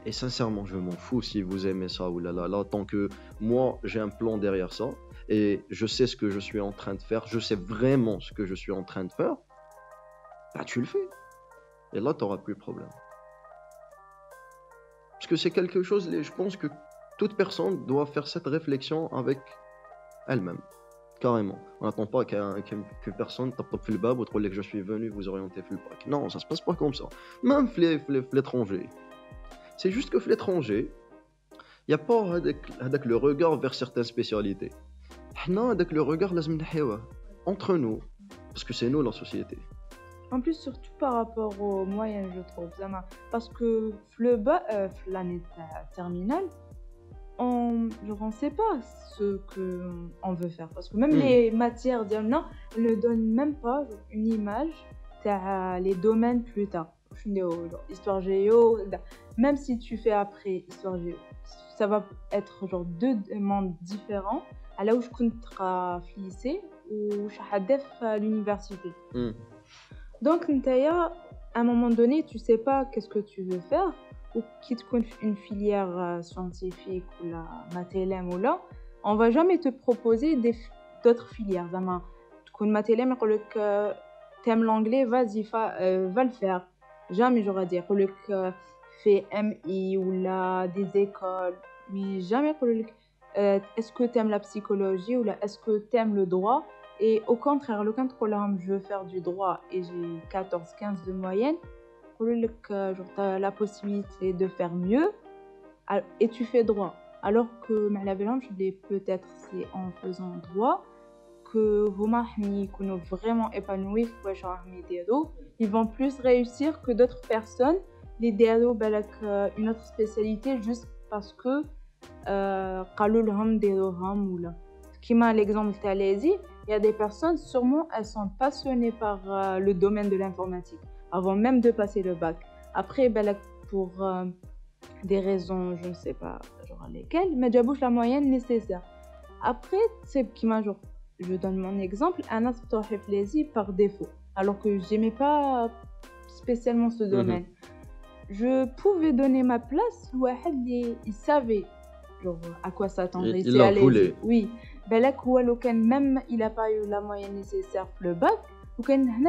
Et sincèrement, je m'en fous si vous aimez ça ou là, tant que moi, j'ai un plan derrière ça, et je sais ce que je suis en train de faire, je sais vraiment ce que je suis en train de faire, bah tu le fais. Et là, tu n'auras plus de problème. Parce que c'est quelque chose, je pense que toute personne doit faire cette réflexion avec elle-même. Carrément. On n'attend pas qu'une personne tape le bab ou te que je suis venu vous orienter le bac. Non, ça se passe pas comme ça. Même l'étranger. C'est juste que l'étranger, il n'y a pas avec le regard vers certaines spécialités. Non, avec le regard, entre nous. Parce que c'est nous la société. En plus, surtout par rapport aux moyennes, je trouve. Parce que l'année terminale, on ne sait pas ce qu'on veut faire. Parce que même les matières, elles ne donnent même pas une image les domaines plus tard. Histoire géo, même si tu fais après histoire géo, ça va être genre deux mondes différents. À là où je compte au lycée ou à l'université. Donc, à un moment donné, tu sais pas qu'est-ce que tu veux faire, ou quitte une filière scientifique ou la matélème ou là, on va jamais te proposer d'autres filières. Tu connais matélème, t'aimes l'anglais, vas-y, va le faire. Jamais j'aurais dit que fais MI ou là des écoles, mais jamais est-ce que t'aimes la psychologie ou là est-ce que t'aimes le droit. Et au contraire, le quand je veux faire du droit et j'ai 14-15 de moyenne, tu as la possibilité de faire mieux et tu fais droit. Alors que je l'ai peut-être c'est en faisant droit que vous sont vraiment épanouis, ils vont plus réussir que d'autres personnes, les déros une autre spécialité juste parce que comme l'exemple de il y a des personnes, sûrement, elles sont passionnées par le domaine de l'informatique, avant même de passer le bac. Après, pour des raisons, je ne sais pas genre lesquelles, mais j'abouche la moyenne nécessaire. Après, c'est qui je donne mon exemple, un aspect plaisir par défaut, alors que j'aimais pas spécialement ce domaine. Je pouvais donner ma place où il savait genre à quoi s'attendre. Il a voulu. Oui. Même il n'a pas eu la moyenne nécessaire pour le bac,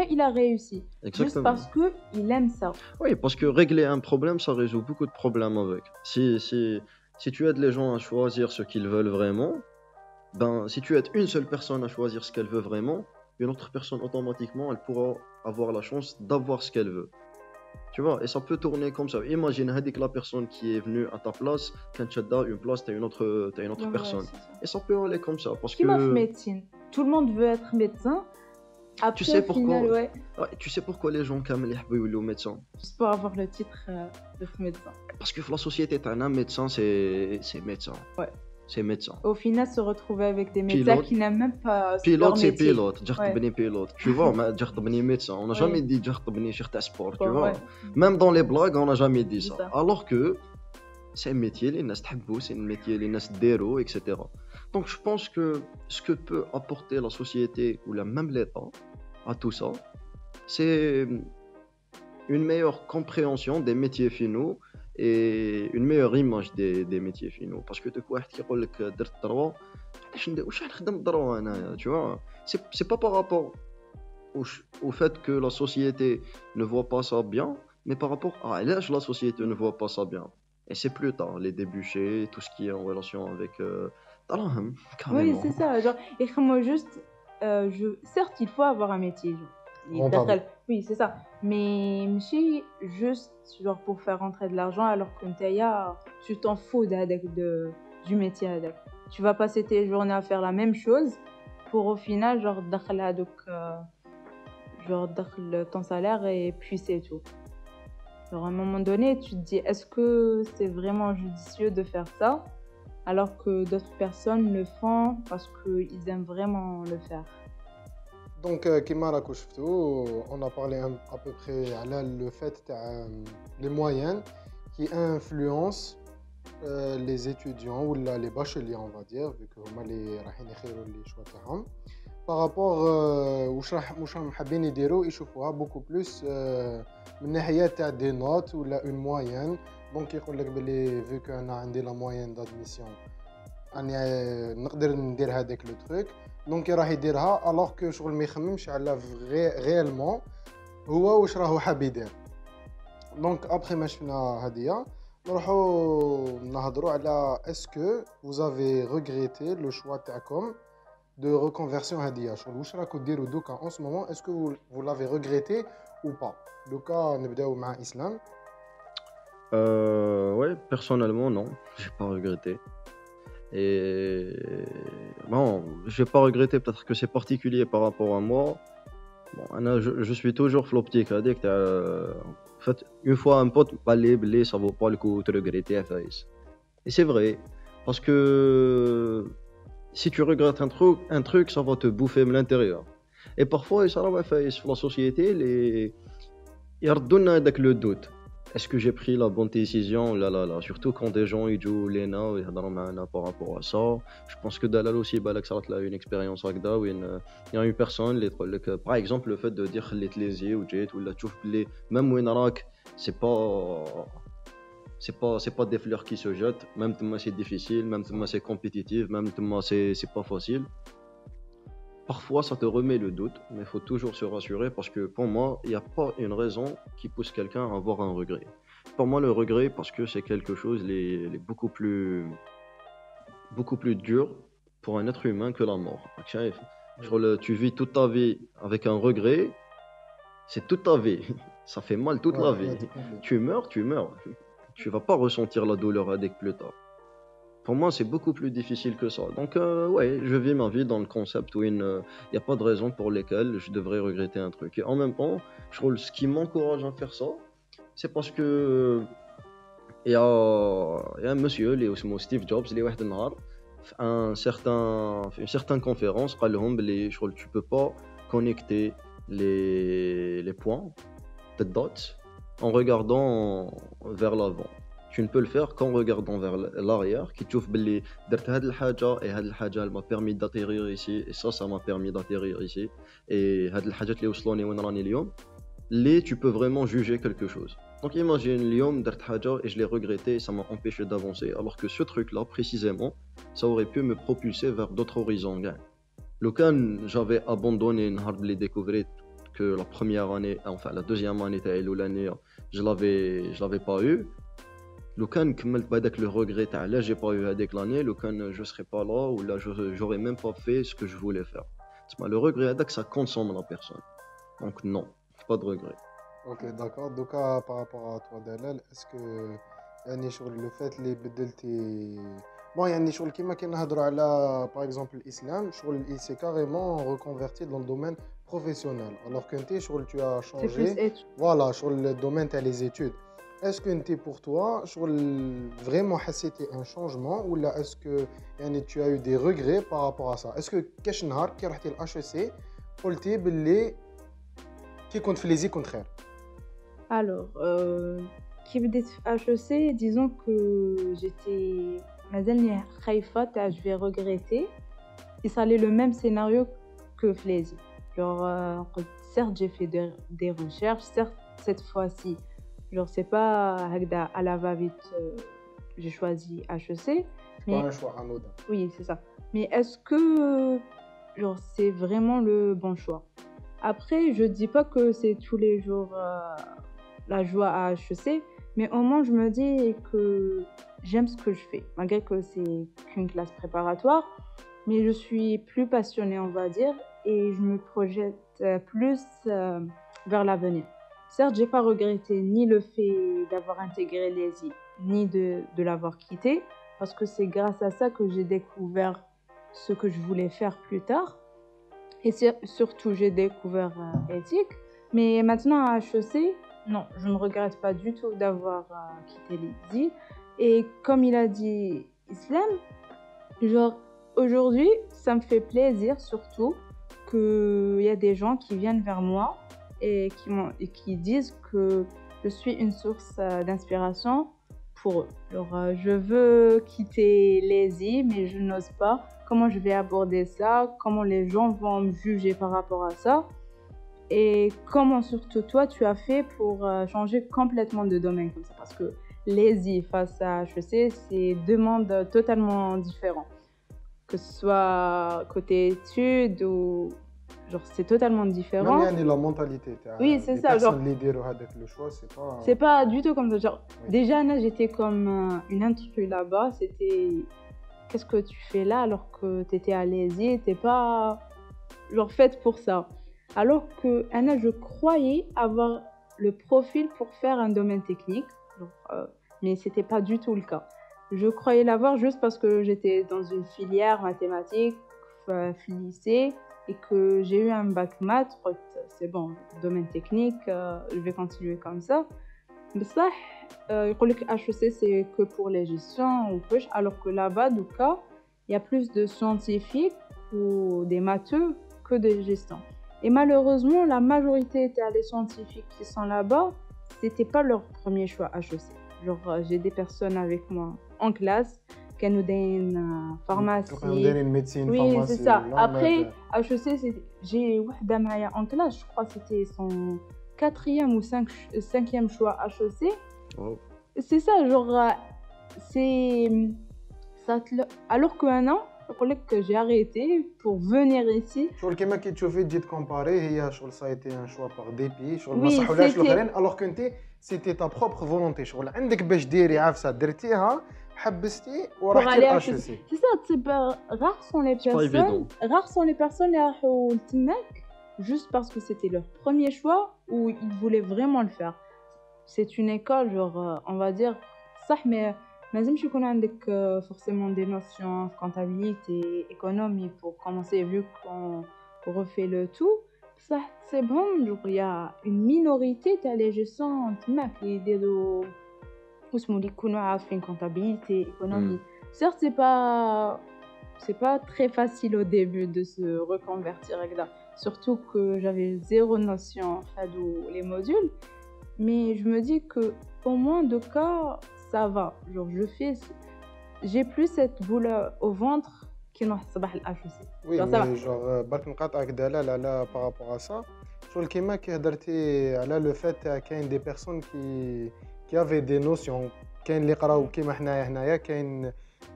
il a réussi. Exactement. Juste parce qu'il aime ça. Oui, parce que régler un problème, ça résout beaucoup de problèmes avec. Si tu aides les gens à choisir ce qu'ils veulent vraiment, si tu aides une seule personne à choisir ce qu'elle veut vraiment, une autre personne automatiquement, elle pourra avoir la chance d'avoir ce qu'elle veut. Tu vois, et ça peut tourner comme ça. Imagine la personne qui est venue à ta place, quand tu as une place, tu as une autre personne. Et ça peut aller comme ça. Parce que médecine. Tout le monde veut être médecin. Après, tu sais pourquoi final, tu sais pourquoi les gens comme les veulent médecin. Juste pour avoir le titre de médecin. Parce que la société, un médecin, c'est médecin. Ouais. C'est médecin. Au final, se retrouver avec des médecins qui n'aiment même pas pilote, c'est pilote. Pilote. Tu vois, médecin. On n'a jamais dit sur ta sport, tu vois. Même dans les blagues, on n'a jamais dit ça. Alors que c'est un métier, les gens t'aiment, c'est un métier, les gens déro, etc. Donc je pense que ce que peut apporter la société ou même l'État à tout ça, c'est une meilleure compréhension des métiers finaux et une meilleure image des métiers finaux. Parce que tu vois, qui dit que درت droit, واش نخدم droit انا, tu vois. C'est pas par rapport au fait que la société ne voit pas ça bien, mais par rapport à l'âge la société ne voit pas ça bien. Et c'est plus tard, les débouchés, tout ce qui est en relation avec carrément. Oui, c'est ça. Genre, et moi juste, certes, il faut avoir un métier. Oui, c'est ça. Mais juste genre pour faire rentrer de l'argent, alors que tu t'en fous du métier. Tu vas passer tes journées à faire la même chose pour au final genre ton salaire et puis c'est tout. Alors à un moment donné, tu te dis est-ce que c'est vraiment judicieux de faire ça alors que d'autres personnes le font parce qu'ils aiment vraiment le faire. Donc, on a parlé à peu près le fait les moyens qui influencent les étudiants ou les bacheliers, on va dire, vu que les رايحين يخيروا les choix تاعهم. par rapport واش راهم حابين يديروا يشوفوها beaucoup plus من ناحيه تاع دي نوت ولا اون موين. دونك يقول لك بلي vu que انا عندي لا موين دادميسيون اني نقدر ندير هذاك لو تروك، دونك راح يديرها الوغ كو شغل ما يخممش على ريالمون هو واش راهو حاب يدير. دونك ابخي ما شفنا هاديه نروحوا نهضروا على اسكو vous avez regretté le choix تاعكم de reconversion هاديه. شغل واش راكم ديروا دوكا en ce moment, est-ce que vous l'avez regretté ou pas. دوكا نبداو مع اسلام. Ouais, personnellement, non, j'ai pas regretté. Et bon, j'ai pas regretté, peut-être que c'est particulier par rapport à moi. Bon, je suis toujours floptique, addict. En fait, une fois un pote m'a dit ça vaut pas le coup de regretter Faïs. Et c'est vrai, parce que si tu regrettes un truc, ça va te bouffer de l'intérieur. Et parfois, ça va Faïs, la société, ils redonnent avec le doute. Est-ce que j'ai pris la bonne décision? Là. Surtout quand des gens ils jouent l'ENA ou ils ont par rapport à ça. Je pense que Dalal aussi, ça a une expérience avec ça. Il y a une personne, par exemple, le fait de dire les ou jet ou la chouf, même Winrak, c'est pas des fleurs qui se jettent. Même moi c'est difficile, même moi c'est compétitif, même moi c'est pas facile. Parfois, ça te remet le doute, mais il faut toujours se rassurer parce que pour moi, il n'y a pas une raison qui pousse quelqu'un à avoir un regret. Pour moi, le regret, parce que c'est quelque chose est beaucoup plus dur pour un être humain que la mort. Tu vis toute ta vie avec un regret, c'est toute ta vie. Ça fait mal toute la vie. Tu meurs. Tu vas pas ressentir la douleur avec plus tard. Pour moi, c'est beaucoup plus difficile que ça. Donc, ouais, je vis ma vie dans le concept où il n'y a pas de raison pour lesquelles je devrais regretter un truc. Et en même temps, je trouve ce qui m'encourage à faire ça, c'est parce que il y a un monsieur, Steve Jobs, une certaine conférence, tu peux pas connecter les points, les dots, en regardant vers l'avant. Tu ne peux le faire qu'en regardant vers l'arrière, qui trouve que درت هاد الحاجة et هاد الحاجة elle m'a permis d'atterrir ici et ça m'a permis d'atterrir ici et هاد الحاجات اللي وصلوني وين راني اليوم اللي tu peux vraiment juger quelque chose. Donc imagine اليوم درت حاجة et je l'ai regretté, ça m'a empêché d'avancer alors que ce truc là précisément ça aurait pu me propulser vers d'autres horizons. Le كان j'avais abandonné نهار اللي découvert que la première année, enfin la deuxième année تاعي l'année je l'avais pas eu. لو كان كملت بهذاك le regret تاع لا j'ai pas eu هذيك l'année, لو كان je serais pas là ou là j'aurais même pas fait ce que je voulais faire. Le regret هذاك ça consomme la personne. Donc non, pas de regret. Ok, d'accord. Donc par rapport à toi Dalal, est-ce que يعني شغل le fait اللي بدلتي bon يعني شغل كيما كنهضروا على par exemple l'islam شغل il s'est carrément reconverti dans le domaine professionnel alors que انت شغل tu as changé voilà شغل le domaine تاع les études. Est-ce que pour toi, vraiment حسيتي un changement ou là est-ce que tu as eu des regrets par rapport à ça? Est-ce que كاش نهار كي رحتي ل HEC قلتي باللي كي كنت في ليزي كنت خير؟ Alors, qui بديت في HEC, disons que j'étais مازالني خايفة تاع je vais regretter et ça allait le même scénario que في ليزي. Genre, certes j'ai fait des recherches, certes cette fois-ci genre c'est pas à la va-vite j'ai choisi HEC mais pas un choix anodin. Oui c'est ça, mais est-ce que genre c'est vraiment le bon choix? Après je dis pas que c'est tous les jours la joie à HEC, mais au moins je me dis que j'aime ce que je fais malgré que c'est qu'une classe préparatoire, mais je suis plus passionnée on va dire et je me projette plus vers l'avenir. Certes, j'ai pas regretté ni le fait d'avoir intégré l'ESI, ni de l'avoir quitté, parce que c'est grâce à ça que j'ai découvert ce que je voulais faire plus tard. Et surtout, j'ai découvert éthique. Mais maintenant, à HEC, non, je ne regrette pas du tout d'avoir quitté l'ESI. Et comme il a dit Islam, genre, aujourd'hui, ça me fait plaisir surtout qu'il y a des gens qui viennent vers moi et qui disent que je suis une source d'inspiration pour eux. Alors, je veux quitter Lazy, mais je n'ose pas. Comment je vais aborder ça? Comment les gens vont me juger par rapport à ça? Et comment surtout toi, tu as fait pour changer complètement de domaine comme ça? Parce que Lazy face à HEC, c'est deux mondes totalement différents. Que ce soit côté études ou... Genre, c'est totalement différent. Même la mentalité. Oui, c'est les ça. Genre, personnes qui ont le choix, c'est pas du tout comme ça. Genre, Oui. déjà, là, j'étais comme une intrue là-bas. C'était... Qu'est-ce que tu fais là alors que tu étais à Lazy? T'es pas genre faite pour ça. Alors que Anna, je croyais avoir le profil pour faire un domaine technique, genre, mais c'était pas du tout le cas. Je croyais l'avoir juste parce que j'étais dans une filière mathématiques, lycée, et que j'ai eu un bac maths. C'est bon, domaine technique, je vais continuer comme ça. Mais ça, يقول لك HEC c'est que pour les gestions ou push, alors que là-bas, du cas, il y a plus de scientifiques ou des matheux que des gestions. Et malheureusement, la majorité des scientifiques qui sont là-bas, c'était pas leur premier choix HEC. Genre, j'ai des personnes avec moi en classe qui nous donnent pharmacie. médecine, Oui, pharmacie. c'est ça. là, Après, mais- HEC, j'ai وحدة معايا en classe, je crois que c'était son quatrième ou cinquième choix HEC. Oh. C'est ça, genre, c'est... Ça alors qu'un an, que j'ai arrêté pour venir ici. شغل كيما كي تشوفي تجي تكومباري هي شغل ça a été un choix par dépit شغل ما Oui, صحولاش c'était- الاخرين alors que انت c'était ta propre volonté شغل عندك باش ديري عفسه درتيها حبستي Pour ورحتي aller à لاشي HEC. سي C'est ça, c'est pas... C'est pas évident. Rares sont les personnes qui راحوا لتماك juste parce que c'était leur premier choix ou ils voulaient vraiment le faire. C'est une école, genre, on va dire, صح, mais لازمش يكون عندك forcément des notions de comptabilité, économie pour commencer, vu qu'on refait le tout. Ça, c'est bon, genre, il y a une minorité تاع les gestions تماك اللي يديروا اسمه اللي يكونوا عارفين comptabilité, économie. Certes, c'est pas très facile au début de se reconvertir avec ça. Surtout que j'avais zéro notion ou les modules. Mais je me dis que au moins de cas, ça va. Genre, j'ai plus cette boule au ventre qui n'a pas HEC. وي Genre, ça va. مي جوغ برك نقاطعك دلال على بارابور ا سا شغل كيما كي هضرتي على لو فات تاع كاين دي بيرسون كي افي دي نوسيون كاين اللي قراو كيما هنايا كاين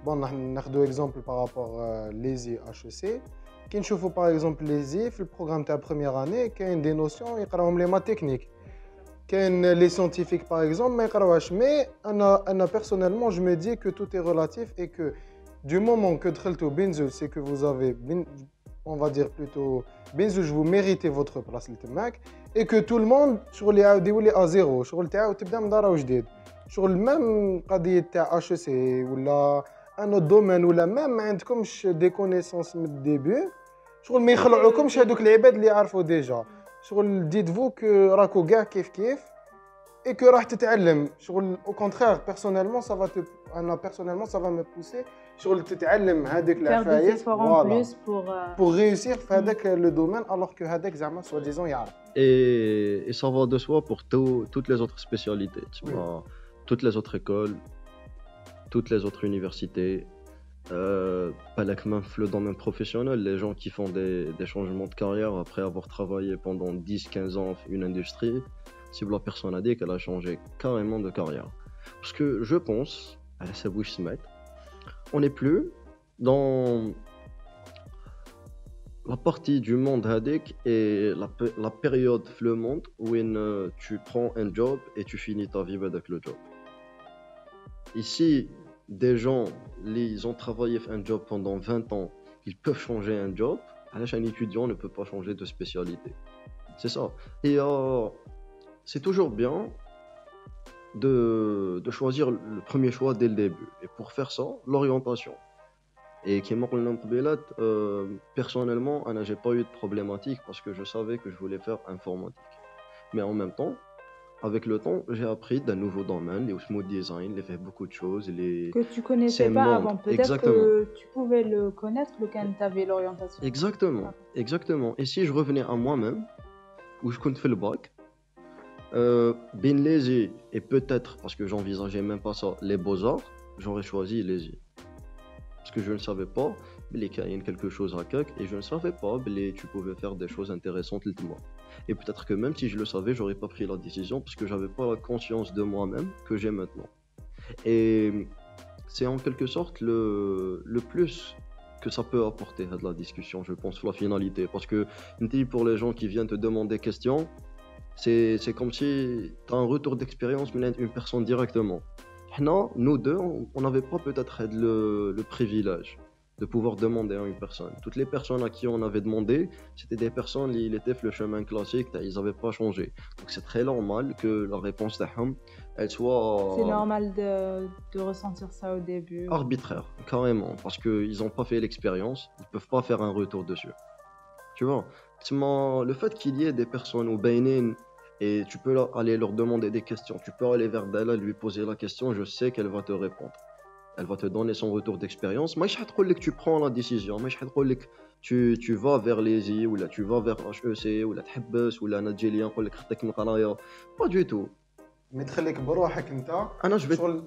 بون ناخذوا اكزومبل بارابور ليزي اش سي كي نشوفوا باغ اكزومبل ليزي في البروغرام تاع بروميير اني كاين دي نوسيون يقراوهم لي ما تكنيك كاين لي سيانتيفيك باغ اكزومبل ما يقراوهاش مي انا بيرسونيلمون جو مي دي كو توت اي ريلاتيف اي كو du moment que دخلتوا بينزل c'est que vous avez on va dire plutôt بينزل vous méritez votre place اللي تماك et que tout le monde شغل يعاود يولي ا زيرو شغل تعاود تبدا من دار جديد شغل ميم قضيه تاع اش سي ولا ان دومين ولا ميم ما عندكمش دي كونيسونس من الديبي شغل ما يخلعوكمش هذوك العباد اللي يعرفوا ديجا شغل ديت فو كو راكو كاع كيف et que راح تتعلم شغل au contraire personnellement ça va te انا personnellement ça va me pousser شغل تتعلم هذيك Faire des العفايس efforts en plus pour... réussir في هذاك لو دومين alors que هذاك زعما سوا ديزون يعرف Et ça va de soi pour toutes les autres spécialités. Tu Oui. vois, toutes les autres écoles, toutes les autres universités. Pas même le domaine professionnel, les gens qui font des changements de carrière après avoir travaillé pendant 10-15 ans dans une industrie, si la personne a dit qu'elle a changé carrément de carrière. Parce que je pense, à la bouche se mettre, on n'est plus dans la partie du monde hadik et la période le monde où tu prends un job et tu finis ta vie avec le job. Ici, des gens, ils ont travaillé un job pendant 20 ans, ils peuvent changer un job, alors un étudiant ne peut pas changer de spécialité. C'est ça. Et c'est toujours bien de choisir le premier choix dès le début. Et pour faire ça, l'orientation. Et qui personnellement, j'ai pas eu de problématique parce que je savais que je voulais faire informatique. Mais en même temps, avec le temps, j'ai appris d'un nouveau domaine, les smooth design, les fait beaucoup de choses, que tu connaissais c'est pas monde. avant. Peut-être Exactement. que tu pouvais le connaître quand tu avais l'orientation. Exactement, exactement. Et si je revenais à moi-même, où je compte faire le bac, Ben Lazy et peut-être, parce que j'envisageais même pas ça, les beaux-arts, j'aurais choisi Lazy. Parce que je ne savais pas qu'il y a quelque chose à Kak et je ne savais pas que tu pouvais faire des choses intéressantes le moi. Et peut-être que même si je le savais, j'aurais pas pris la décision parce que j'avais pas la conscience de moi-même que j'ai maintenant. Et c'est en quelque sorte le plus que ça peut apporter à de la discussion, je pense, la finalité. Parce que pour les gens qui viennent te demander des questions, c'est comme si tu as un retour d'expérience mais une personne directement. Non, nous deux, on n'avait pas peut-être le privilège de pouvoir demander à une personne. Toutes les personnes à qui on avait demandé, c'était des personnes qui étaient sur le chemin classique, ils n'avaient pas changé. Donc c'est très normal que la réponse d'Aham, elle soit... C'est normal de ressentir ça au début. Arbitraire, carrément, parce qu'ils n'ont pas fait l'expérience, ils ne peuvent pas faire un retour dessus. Tu vois, le fait qu'il y ait des personnes au Bainin et tu peux aller leur demander des questions, tu peux aller vers Dala, lui poser la question, je sais qu'elle va te répondre. Elle va te donner son retour d'expérience. Mais je ne vais pas dire que tu prends la décision, mais je vais te dire que tu vas vers l'ESI, ou là tu vas vers HEC, ou là tu حبس, ou là Nadjelien, ou là tu vas pas du tout. Mais تخليك بروحك انت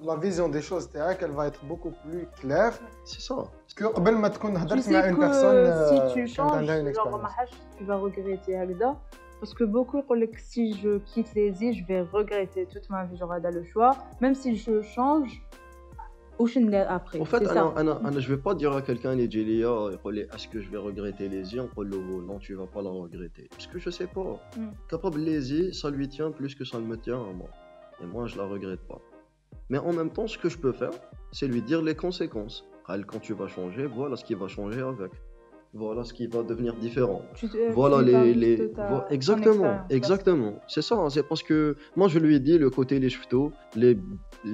la vision des choses تاعك elle va être beaucoup plus claire. C'est ça. Parce que قبل ما تكون هضرت مع une personne si tu changes genre ما حاش tu vas regretter هكذا parce que beaucoup يقول لك si je quitte l'ESI je vais regretter toute ma vie j'aurai le choix même si je change وش ندير après. En fait, je vais pas dire à quelqu'un est-ce que je vais regretter l'ESI, non, tu vas pas la regretter. Parce que je sais pas. Capable l'ESI, ça lui tient plus que ça ne me tient à moi. Et moi, je la regrette pas. Mais en même temps, ce que je peux faire, c'est lui dire les conséquences. Quand tu vas changer, voilà ce qui va changer avec. Voilà ce qui va devenir différent. Voilà exactement. C'est ça, c'est parce que moi je lui ai dit le côté les cheveux,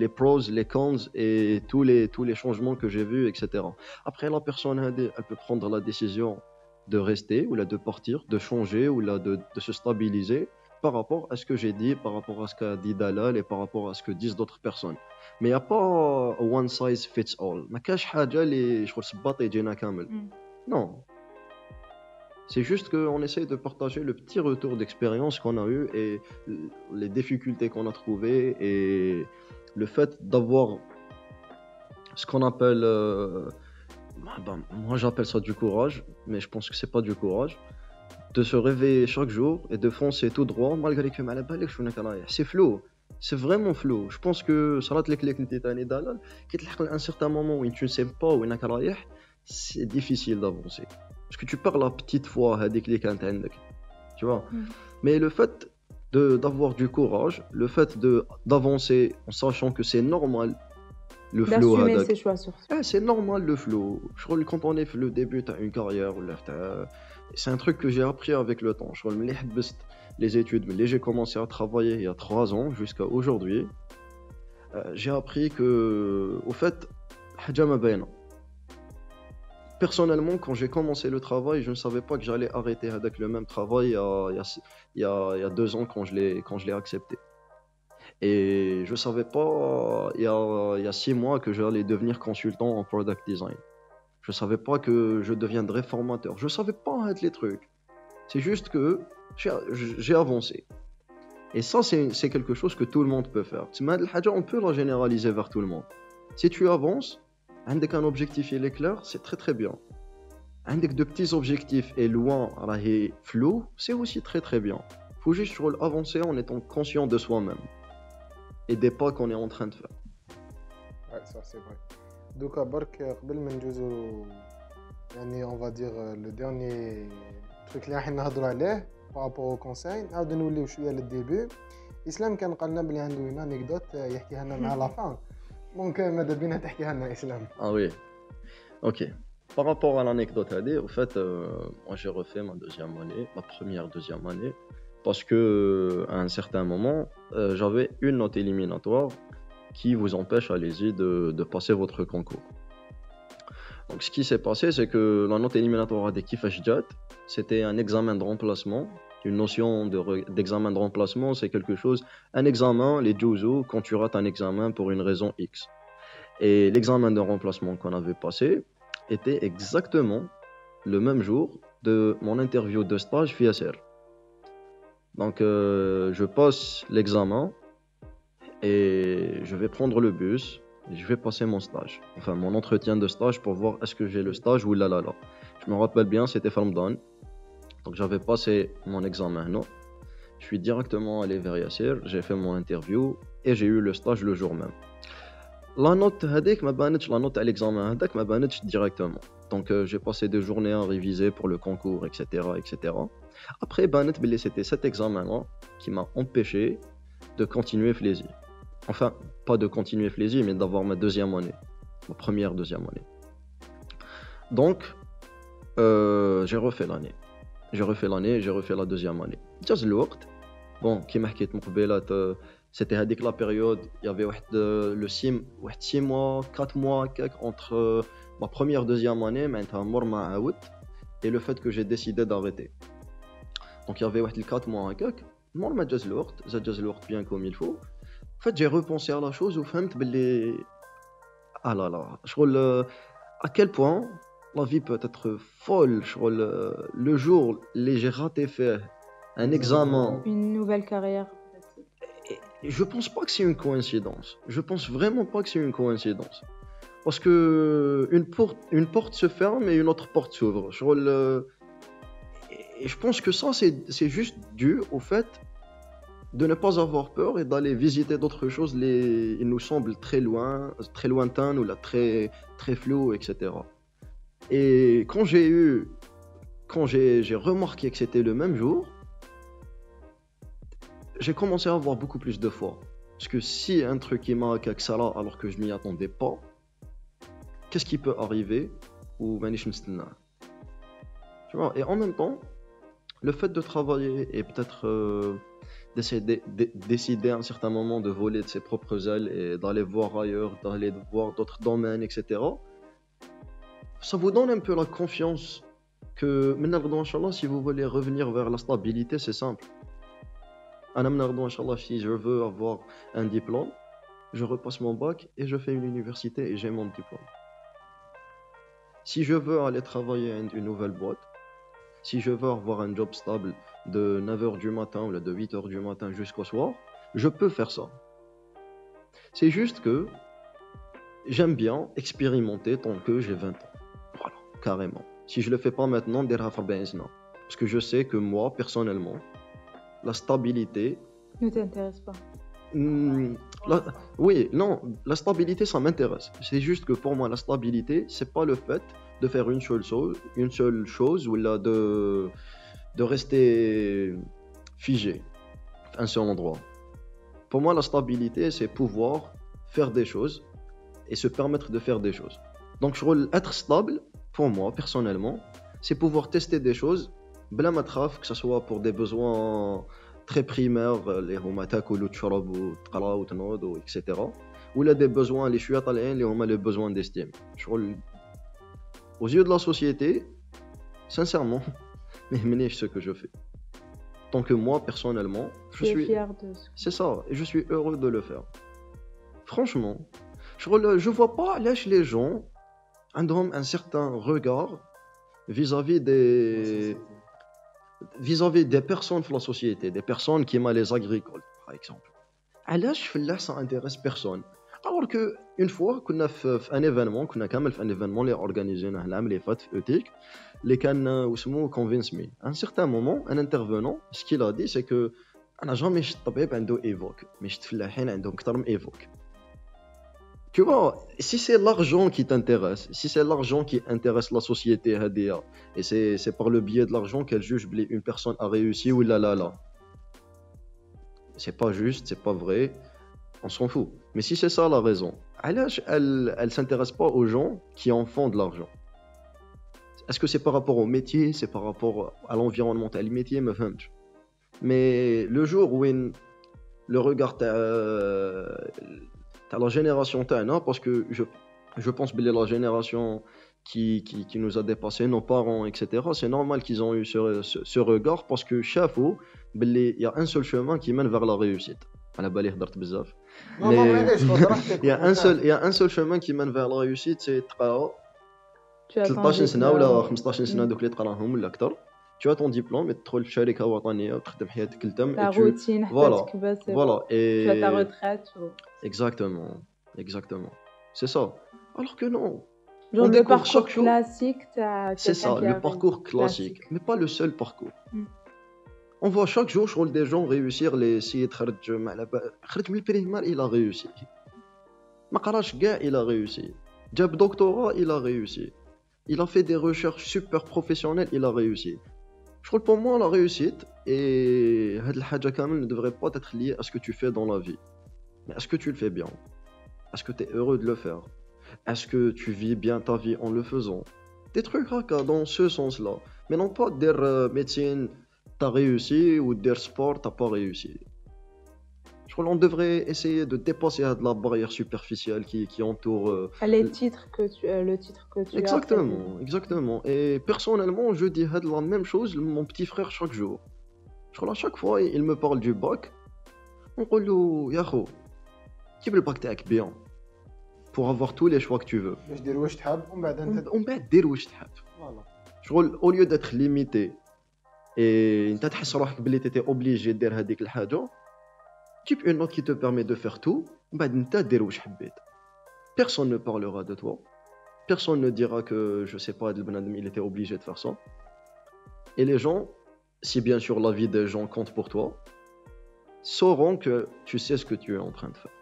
les pros, les cons et tous les changements que j'ai vus, etc. Après la personne elle peut prendre la décision de rester ou là de partir, de changer ou là de se stabiliser par rapport à ce que j'ai dit, par rapport à ce qu'a dit Dalal et par rapport à ce que disent d'autres personnes. Mais il n'y a pas one size fits all. ما كاش حاجة اللي شغل صباط يجينا كامل. Non. C'est juste qu'on essaye de partager le petit retour d'expérience qu'on a eu et les difficultés qu'on a trouvées et le fait d'avoir ce qu'on appelle... moi j'appelle ça du courage, mais je pense que c'est pas du courage. De se réveiller chaque jour et de foncer tout droit malgré que c'est flou. C'est vraiment flou. Je pense que Salat Leklek Ntitani Dalal, à un certain moment où tu ne sais pas où c'est difficile d'avancer. Parce que tu parles la petite fois, tu vois. Mais le fait d'avoir du courage, le fait d'avancer en sachant que c'est normal le flow. D'assumer ses choix sur ça. C'est normal le flow. Je crois que quand on est le début, tu as une carrière, c'est un truc que j'ai appris avec le temps. Je crois que les études, mais j'ai commencé à travailler il y a 3 ans jusqu'à aujourd'hui. J'ai appris que, au fait, personnellement, quand j'ai commencé le travail, je ne savais pas que j'allais arrêter avec le même travail il y a 2 ans quand je l'ai accepté. Et je ne savais pas il y a 6 mois que j'allais devenir consultant en product design. Je ne savais pas que je deviendrais formateur. Je ne savais pas être les trucs. C'est juste que j'ai avancé. Et ça, c'est quelque chose que tout le monde peut faire. On peut la généraliser vers tout le monde. Si tu avances, avec un objectif il est clair, c'est très très bien. Avec de petits objectifs et loin, flou, c'est aussi très très bien. Il faut juste avancer en étant conscient de soi-même et des pas qu'on est en train de faire. Ouais, ça c'est vrai. Donc, on va dire le dernier truc اللي راح نهضروا عليه par rapport au conseil, نعاودو نوليو شويه للديبي. اسلام كان قال لنا بلي عنده une anecdote يحكيها لنا مع لا فان. Donc, ماذا بينا تحكيها لنا اسلام. Ah oui. OK. Par rapport à l'anecdote au fait moi j'ai refait ma deuxième année parce que à un certain moment j'avais une note éliminatoire qui vous empêche, allez-y, de passer votre concours. Donc ce qui s'est passé, c'est que la note éliminatoire des Kifashjat, c'était un examen de remplacement. Une notion d'examen de remplacement, c'est quelque chose, un examen, les juzu, quand tu rates un examen pour une raison X. Et l'examen de remplacement qu'on avait passé était exactement le même jour de mon interview de stage FIASR. Donc, je passe l'examen et je vais prendre le bus et je vais passer mon stage. Enfin, mon entretien de stage pour voir est-ce que j'ai le stage ou là. Je me rappelle bien, c'était Ramadan. Donc, j'avais passé mon examen. Non. Je suis directement allé vers Yassir, j'ai fait mon interview et j'ai eu le stage le jour même. La note la note à l'examen ma banetch directement. Donc j'ai passé des journées à réviser pour le concours, etc. etc. Après, c'était cet examen-là qui m'a empêché de continuer Flési. Enfin, pas de continuer Flési, mais d'avoir ma deuxième année. Ma première deuxième année. Donc, j'ai refait l'année. J'ai refait la deuxième année. Just l'ouqt. Bon, qui m'a quitté mon قبيلات, c'était à la période, il y avait le 6 mois, 4 mois entre ma première deuxième année, et le fait que j'ai décidé d'arrêter. Donc il y avait 4 mois, bien comme il faut. En fait, j'ai repensé à la chose et j'ai ah là là, à quel point la vie peut être folle. Le jour où j'ai raté faire un examen. Une nouvelle carrière. Je pense pas que c'est une coïncidence. Je pense vraiment pas que c'est une coïncidence. Parce que une porte se ferme et une autre porte s'ouvre. Et je pense que ça, c'est juste dû au fait de ne pas avoir peur et d'aller visiter d'autres choses. Ils nous semblent très lointains ou là, très flous, etc. Et quand j'ai remarqué que c'était le même jour, j'ai commencé à avoir beaucoup plus de foi. Parce que si un truc qui m'a quelque ça là alors que je m'y attendais pas, qu'est-ce qui peut arriver ou tu vois, et en même temps, le fait de travailler et peut-être décider à un certain moment de voler de ses propres ailes et d'aller voir ailleurs, d'aller voir d'autres domaines, etc. Ça vous donne un peu la confiance que maintenant, Inch'Allah, si vous voulez revenir vers la stabilité, c'est simple. Si je veux avoir un diplôme, je repasse mon bac et je fais une université et j'ai mon diplôme. Si je veux aller travailler à une nouvelle boîte, si je veux avoir un job stable de 9h du matin ou de 8h du matin jusqu'au soir, je peux faire ça. C'est juste que j'aime bien expérimenter tant que j'ai 20 ans. Voilà, carrément. Si je le fais pas maintenant, parce que je sais que moi, personnellement, la stabilité ne t'intéresse pas. Oui, non, la stabilité ça m'intéresse. C'est juste que pour moi la stabilité c'est pas le fait de faire une seule chose ou là de rester figé à un seul endroit. Pour moi la stabilité c'est pouvoir faire des choses et se permettre de faire des choses. Donc être stable pour moi personnellement c'est pouvoir tester des choses بلا ما تخاف, que ce soit pour des besoins très primaires اللي هما تاكل وتشرب وتقرا وتنوض etc. ولا des besoins اللي شويه طالعين اللي هما les besoins d'estime. Aux yeux de la société, sincèrement, ما يهمنيش ce que je fais. Tant que moi personnellement, je suis fier de ce que... C'est ça, et je suis heureux de le faire. Franchement, je vois pas les gens ont un certain regard vis-à-vis des personnes de la société, des personnes qui aiment les agricoles, par exemple. علاش فلاح ça intéresse personne. Alors que une fois كنا في un événement, كنا كامل في un événement اللي organisé العام اللي فات في ETIC, اللي كان اسمه convince me. À un certain moment, un intervenant, ce qu'il a dit c'est que انا jamais شفت طبيب عنده évoque, mais شفت فلاحين عندهم كثر من évoque. Tu vois, si c'est l'argent qui t'intéresse, si c'est l'argent qui intéresse la société, et c'est par le biais de l'argent qu'elle juge une personne a réussi ou là. C'est pas juste, c'est pas vrai, on s'en fout. Mais si c'est ça la raison, elle s'intéresse pas aux gens qui en font de l'argent. Est-ce que c'est par rapport au métier, c'est par rapport à l'environnement, à métier, mais le jour où le regard à la génération TANA, parce que je pense que la génération qui nous a dépassé, nos parents, etc., c'est normal qu'ils ont eu ce regard parce que chaque fois, il y a un seul chemin qui mène vers la réussite. Mais il y a un seul chemin qui mène vers la réussite, c'est 13 سنة ولا 15 سنة دوك اللي تقراهم ولا أكثر tu as ton diplôme et tu تدخل في شركة وطنية وتخدم حياتك التام Ta et tu routine, voilà حتى تكبر, c'est bon. voilà Tu as ta et retraite. exactement c'est ça alors que non Genre on le découvre parcours chaque jour classique, t'as c'est quelqu'un ça qui a le parcours réussi. classique mais pas le seul parcours Mm. on voit chaque jour شغل des gens réussir les سيد خرج خرج من البريمير il a réussi ما قراش كاع il a réussi جاب doctorat il a réussi il a fait des recherches super professionnelles il a réussi je crois que pour moi la réussite et هاد الحاجة كامل ne devrait pas être liée à ce que tu fais dans la vie mais est-ce que tu le fais bien est-ce que tu es heureux de le faire est-ce que tu vis bien ta vie en le faisant des trucs هكا dans ce sens-là mais non pas dire médecine t'as réussi ou dire sport t'as pas réussi je crois qu'on devrait essayer de dépasser la barrière superficielle qui entoure Les titres le titre que tu as. Exactement. Et personnellement, je dis la même chose à mon petit frère chaque jour. Je crois à chaque fois, il me parle du bac. On dit lui, Yahoo, qui veut le bac تاعك bien pour avoir tous les choix que tu veux. باش دير واش تحب ومن بعد انت On va dire واش تحب. فوالا Je crois au lieu d'être limité et انت تحس روحك بلي t'étais obligé دير هذيك الحاجة. Type une note qui te permet de faire tout, personne ne parlera de toi, personne ne dira que, je sais pas, il était obligé de faire ça. Et les gens, si bien sûr la vie des gens compte pour toi, sauront que tu sais ce que tu es en train de faire.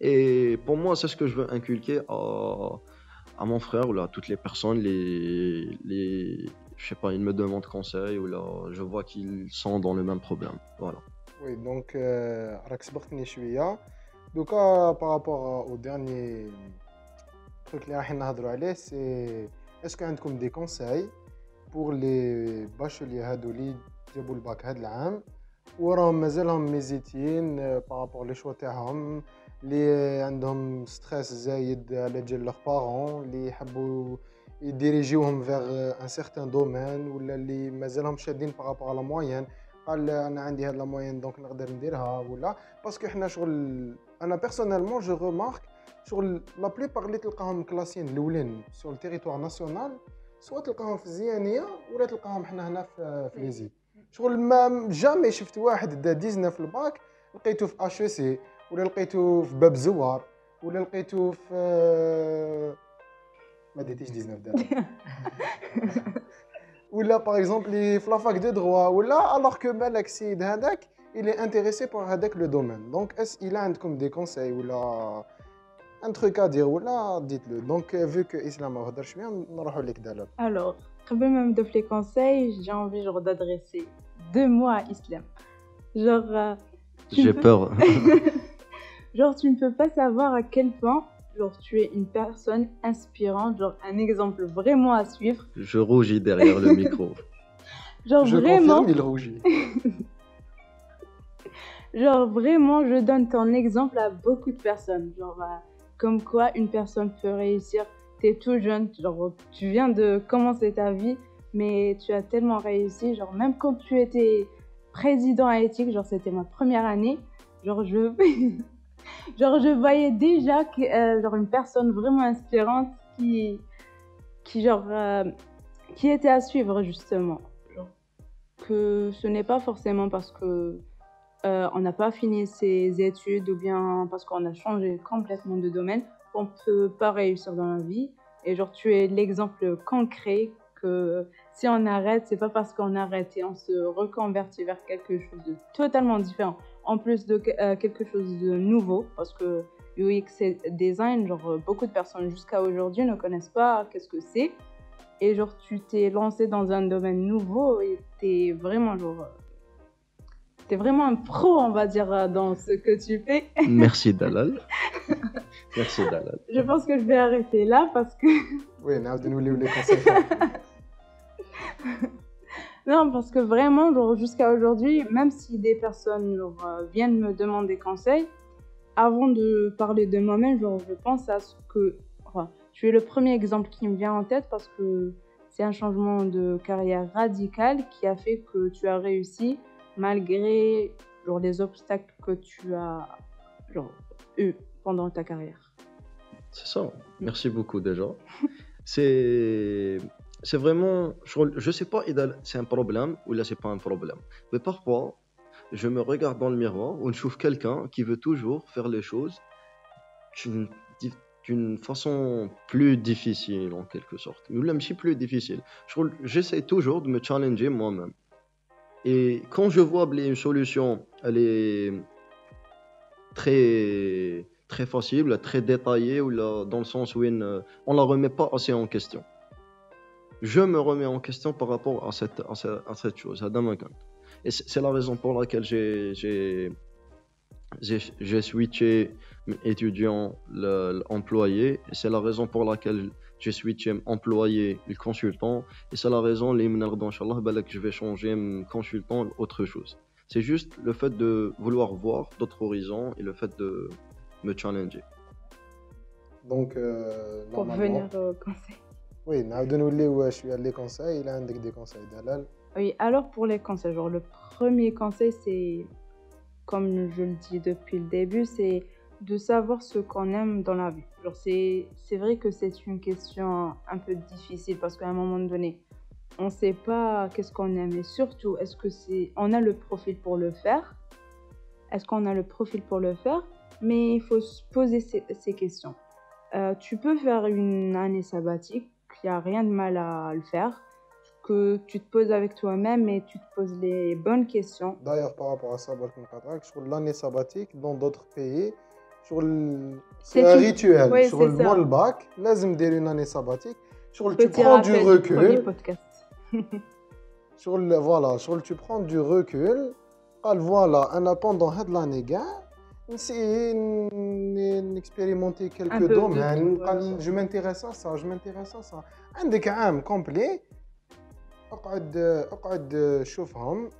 Et pour moi, c'est ce que je veux inculquer à mon frère ou là, à toutes les personnes, je sais pas, ils me demandent conseil ou là, je vois qu'ils sont dans le même problème. Voilà. وي دونك راك سبقتني شويه دوكا بارابور او ديرني تروك اللي راح نهضروا عليه سي اسكو عندكم دي كونساي بور لي باشولي هادو اللي جابوا الباك هاد العام وراهم مازالهم ميزيتين بارابور لي شوا تاعهم اللي عندهم ستريس زايد على جال لوغ بارون اللي يحبوا يديريجيوهم فيغ ان سيغتان دومين ولا اللي مازالهم شادين بارابور على موين قال انا عندي هاد لا موين دونك نقدر نديرها ولا باسكو حنا شغل انا بيرسونيلمون جو ريمارك شغل لا بليبار اللي تلقاهم كلاسيين الاولين سور التيريتوار ناسيونال سواء تلقاهم في الزيانيه ولا تلقاهم حنا هنا في ليزي شغل ما جامي شفت واحد دا 19 في الباك لقيته في اش سي ولا لقيته في باب زوار ولا لقيته في ما ديتيش 19 دابا ولا باغ اكزومبل في لافاك دو دروا ولا الوغ كو بالك السيد هذاك il est intéressé par هذاك لو دومين دونك اس il عندكم دي كونساي ولا ان تروك ا دير ولا ديت لو دونك فيو كو اسلام ما هضرش بيان نروحوا لك دابا Alors, قبل ما نبدا في les conseils, j'ai envie genre d'adresser 2 mots à Islam. Genre J'ai peur. genre tu ne peux pas savoir à quel point genre tu es une personne inspirante, genre un exemple vraiment à suivre. Je rougis derrière le micro. Genre je vraiment confirme il rougit genre vraiment je donne ton exemple à beaucoup de personnes. Genre comme quoi une personne peut réussir. T'es tout jeune, genre tu viens de commencer ta vie, mais tu as tellement réussi. Genre même quand tu étais président à éthique, genre c'était ma première année, genre genre je voyais déjà que, genre une personne vraiment inspirante qui genre qui était à suivre justement. Genre, que ce n'est pas forcément parce que on n'a pas fini ses études ou bien parce qu'on a changé complètement de domaine qu'on peut pas réussir dans la vie. Et genre tu es l'exemple concret que si on arrête, c'est pas parce qu'on arrête et on se reconvertit vers quelque chose de totalement différent. En plus de quelque chose de nouveau, parce que UX design, genre beaucoup de personnes jusqu'à aujourd'hui ne connaissent pas qu'est-ce que c'est. Et genre tu t'es lancé dans un domaine nouveau et t'es vraiment genre t'es vraiment un pro, on va dire, dans ce que tu fais. Merci Dalal. Merci Dalal. Je pense que je vais arrêter là parce que وي نعاود نوليو لي كونساي non, parce que vraiment, genre, jusqu'à aujourd'hui, même si des personnes genre, viennent me demander conseil, avant de parler de moi-même, genre, je pense à ce que... Enfin, tu es le premier exemple qui me vient en tête parce que c'est un changement de carrière radical qui a fait que tu as réussi malgré genre, les obstacles que tu as genre, eu pendant ta carrière. C'est ça. Merci beaucoup déjà. C'est c'est vraiment, je sais pas, c'est un problème ou là c'est pas un problème. Mais parfois, je me regarde dans le miroir ou je trouve quelqu'un qui veut toujours faire les choses d'une d'une façon plus difficile en quelque sorte. Ou même si plus difficile. J'essaie toujours de me challenger moi-même. Et quand je vois une solution, elle est très facile, très détaillée, ou là, dans le sens où on la remet pas assez en question. Je me remets en question par rapport à cette chose, à Damakan. Et c'est la raison pour laquelle j'ai switché étudiant l'employé. Et c'est la raison pour laquelle j'ai switché employé le consultant. Et c'est la raison, que je vais changer consultant autre chose. C'est juste le fait de vouloir voir d'autres horizons et le fait de me challenger. Donc, Pour normalement. venir au conseil. Oui, je suis allé conseils, il a des conseils d'Alal. Oui, alors pour les conseils, genre le premier conseil, c'est, comme je le dis depuis le début, c'est de savoir ce qu'on aime dans la vie. Genre c'est vrai que c'est une question un peu difficile parce qu'à un moment donné, on ne sait pas qu'est-ce qu'on aime et surtout, est-ce que on a le profil pour le faire? Est-ce qu'on a le profil pour le faire? Mais il faut se poser ces questions. Tu peux faire une année sabbatique, il n'y a rien de mal à le faire, que tu te poses avec toi-même et tu te poses les bonnes questions. D'ailleurs, par rapport à ça, sur l'année sabbatique, dans d'autres pays, c'est C'est un une- rituel. Oui, Sur c'est le ça. mois le bac, لازم دير une année sabbatique. Tu Petit prends du rappel du premier recul. podcast. Voilà, tu prends du recul. قال voilà, أنا pendant cette l'année, نسي نexpérimenter Un quelques peu de domaines. tout, قال voilà. je m'intéresse à ça, je m'intéresse à ça. عندك عام complet. اقعد شوفهم.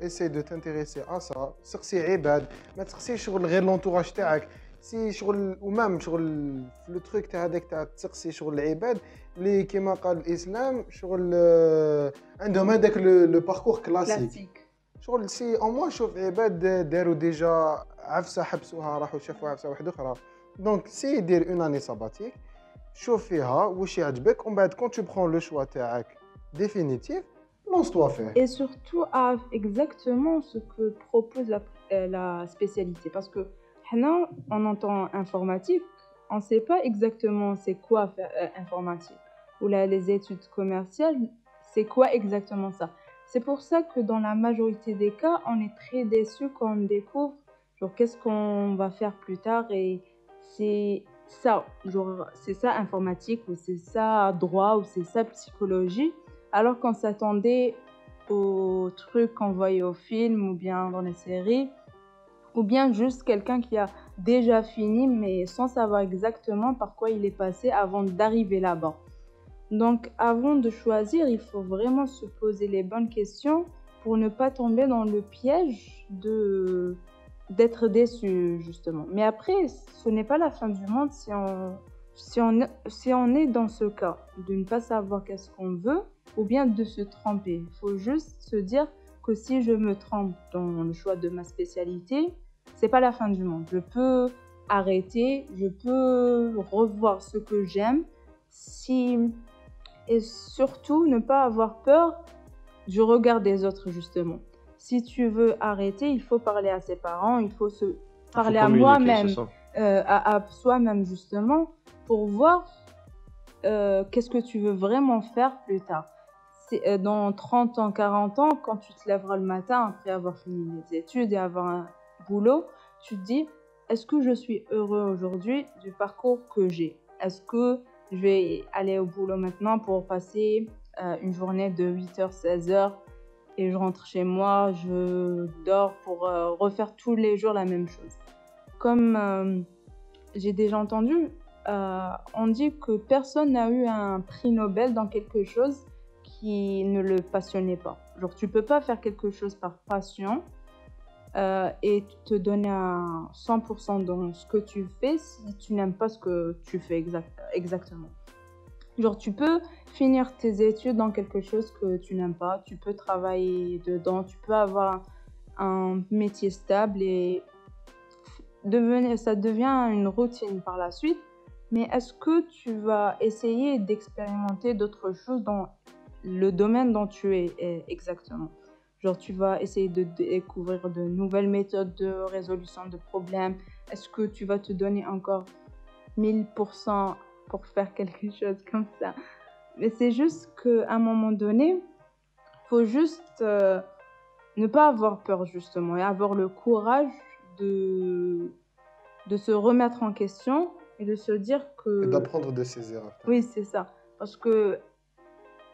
essaye de t'intéresser à ça. سقسي عباد، ما تسقسيش شغل غير l'entourage تاعك. سي شغل ومام شغل لو تروك تاع هذاك تاع تسقسي شغل العباد اللي كما قال الاسلام شغل عندهم هذاك لو باركور كلاسيك. Classique. شغل سي او موان شوف عباد داروا ديجا عفسه حبسوها راحوا شافوا عفسه واحده اخرى. دونك سي دير اون اني ساباتيك شوف فيها واش يعجبك ومن بعد كون tu prends le choix تاعك définitif lance-toi faire. Et surtout à exactement ce que propose la spécialité. Parce que maintenant, on entend informatique, on ne sait pas exactement c'est quoi faire informatique. Ou là, les études commerciales, c'est quoi exactement ça. C'est pour ça que dans la majorité des cas, on est très déçu quand on découvre genre, qu'est-ce qu'on va faire plus tard et c'est ça, genre, c'est ça informatique ou c'est ça droit ou c'est ça psychologie. Alors qu'on s'attendait aux trucs qu'on voyait au film ou bien dans les séries, ou bien juste quelqu'un qui a déjà fini mais sans savoir exactement par quoi il est passé avant d'arriver là-bas. Donc avant de choisir, il faut vraiment se poser les bonnes questions pour ne pas tomber dans le piège d'être déçu justement. Mais après, ce n'est pas la fin du monde si on est dans ce cas, de ne pas savoir qu'est-ce qu'on veut ou bien de se tromper. Il faut juste se dire que si je me trompe dans le choix de ma spécialité, c'est pas la fin du monde. Je peux arrêter, je peux revoir ce que j'aime, et surtout ne pas avoir peur du regard des autres justement. Si tu veux arrêter, il faut parler à ses parents, il faut se parler à moi-même, à soi-même justement, pour voir qu'est-ce que tu veux vraiment faire plus tard. Dans 30 ans, 40 ans, quand tu te lèveras le matin après avoir fini les études et avoir un boulot, tu te dis, est-ce que je suis heureux aujourd'hui du parcours que j'ai? Est-ce que je vais aller au boulot maintenant pour passer une journée de 8h, 16h et je rentre chez moi, je dors pour refaire tous les jours la même chose? Comme j'ai déjà entendu, on dit que personne n'a eu un prix Nobel dans quelque chose qui ne le passionnait pas. Genre, tu peux pas faire quelque chose par passion et te donner à 100% dans ce que tu fais si tu n'aimes pas ce que tu fais exactement. Genre, tu peux finir tes études dans quelque chose que tu n'aimes pas, tu peux travailler dedans, tu peux avoir un métier stable et ça devient une routine par la suite. mais est-ce que tu vas essayer d'expérimenter d'autres choses dans le domaine dont tu es exactement? Genre, tu vas essayer de découvrir de nouvelles méthodes de résolution de problèmes. Est-ce que tu vas te donner encore 1000% pour faire quelque chose comme ça? Mais c'est juste qu'à un moment donné, faut juste ne pas avoir peur, justement, et avoir le courage de se remettre en question et de se dire Et que... d'apprendre de ses erreurs. Oui, c'est ça. Parce que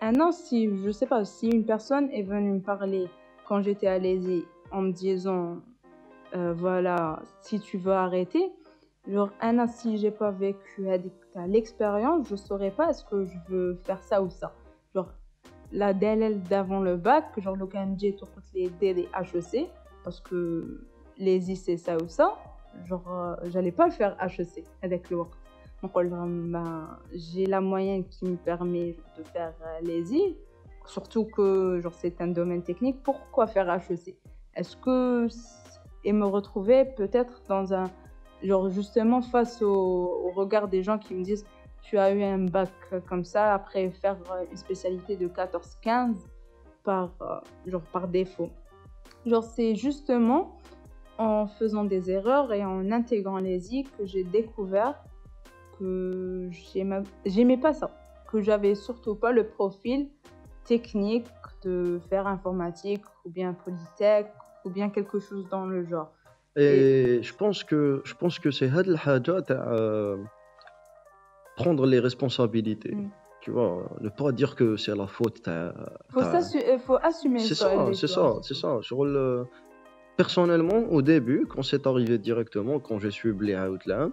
maintenant, si, je sais pas, si une personne est venue me parler quand j'étais à l'ESI en me disant, voilà, si tu veux arrêter, genre, Anna, si j'ai pas vécu l'expérience, je saurais pas est-ce que je veux faire ça ou ça. Genre, la DLL d'avant le bac, genre, le KMG, tout les DD HEC, parce que l'ESI, c'est ça ou ça, genre, j'allais pas le faire HEC avec le work. Donc, j'ai la moyenne qui me permet de faire l'ESI, surtout que genre, c'est un domaine technique. Pourquoi faire HEC? Est-ce que et me retrouver peut-être dans un genre justement face au regard des gens qui me disent tu as eu un bac comme ça après faire une spécialité de 14-15 genre par défaut. Genre c'est justement en faisant des erreurs et en intégrant l'ESI que j'ai découvert que j'aimais pas ça, que j'avais surtout pas le profil technique de faire informatique ou bien polytech ou bien quelque chose dans le genre. Et je pense que c'est هاد الحاجة تاع prendre les responsabilités. Tu vois, ne pas dire que c'est la faute Faut assumer C'est ça. c'est ça. Personnellement, au début, quand c'est arrivé directement, quand je suis blé à Outland,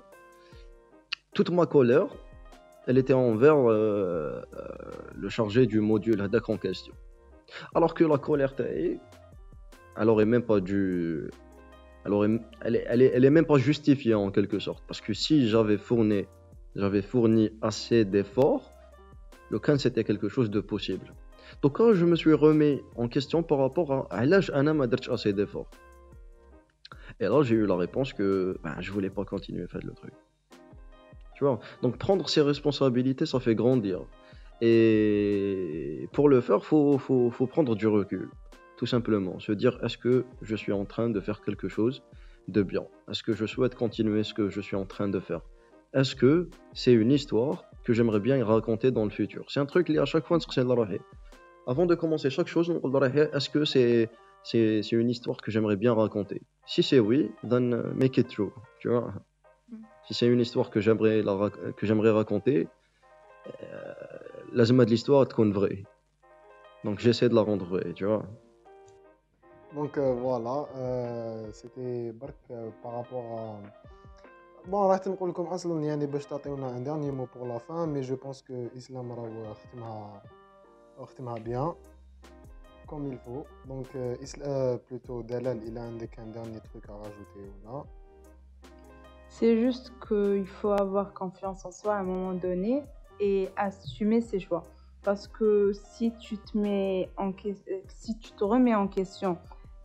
toute ma colère, elle était envers le chargé du module Hadak en question. Alors que la colère, elle aurait même pas dû. Elle est même pas justifiée en quelque sorte. Parce que si j'avais fourni assez d'efforts, le cas c'était quelque chose de possible. Donc quand je me suis remis en question par rapport à l'âge Anna m'a dit assez d'efforts. Et là j'ai eu la réponse que je voulais pas continuer à faire le truc. Tu vois, donc prendre ses responsabilités, ça fait grandir. Et pour le faire, faut prendre du recul. Tout simplement, se dire est-ce que je suis en train de faire quelque chose de bien? Est-ce que je souhaite continuer ce que je suis en train de faire? Est-ce que c'est une histoire que j'aimerais bien raconter dans le futur? C'est un truc lié à chaque fois. Avant de commencer chaque chose, est-ce que c'est une histoire que j'aimerais bien raconter? Si c'est oui, then make it true. Tu vois? Si c'est une histoire que j'aimerais raconter, la zema de l'histoire est vraie. Donc j'essaie de la rendre vraie, tu vois. Donc voilà, c'était par rapport à... Bon, راح نقول لكم اصلا يعني باش تعطيونا un dernier mot pour la fin, mais je pense que Islam راهو ختمها bien comme il faut. Donc plutôt Dalal, il a un dernier truc à rajouter ou là? C'est juste qu'il faut avoir confiance en soi à un moment donné et assumer ses choix. Parce que si tu te remets en question,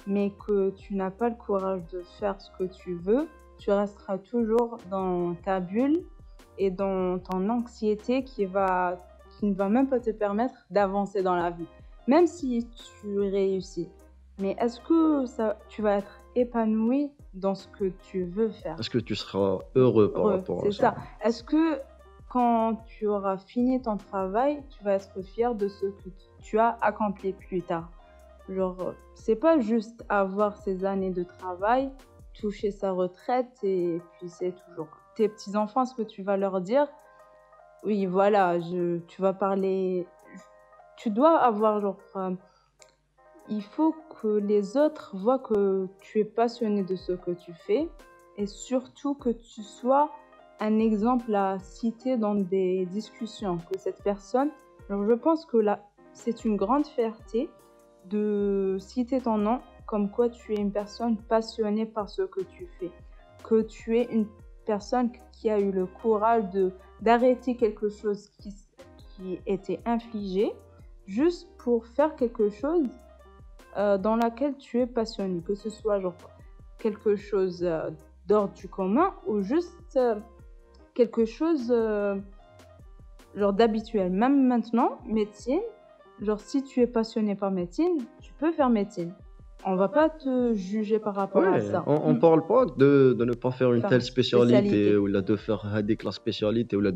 mais que tu n'as pas le courage de faire ce que tu veux, tu resteras toujours dans ta bulle et dans ton anxiété qui ne va même pas te permettre d'avancer dans la vie. Même si tu réussis. Mais est-ce que tu vas être épanoui dans ce que tu veux faire? Est-ce que tu seras heureux par rapport à ça? C'est ça. Est-ce que quand tu auras fini ton travail, tu vas être fier de ce que tu as accompli plus tard? Genre, c'est pas juste avoir ces années de travail, toucher sa retraite et puis c'est toujours. Tes petits-enfants, ce que tu vas leur dire, oui, voilà, tu vas parler. Tu dois avoir genre. Il faut que les autres voient que tu es passionné de ce que tu fais et surtout que tu sois un exemple à citer dans des discussions. Que cette personne, alors je pense que là, c'est une grande fierté de citer ton nom comme quoi tu es une personne passionnée par ce que tu fais. Que tu es une personne qui a eu le courage d'arrêter quelque chose qui était infligé juste pour faire quelque chose dans laquelle tu es passionné, que ce soit genre quelque chose d'ordre du commun ou juste quelque chose genre d'habituel. Même maintenant, médecine, genre si tu es passionné par médecine, tu peux faire médecine. On va pas te juger par rapport à Ouais, ça. on parle pas de ne pas faire une Faire telle spécialité spécialité. ou là de faire hadik la spécialité ou là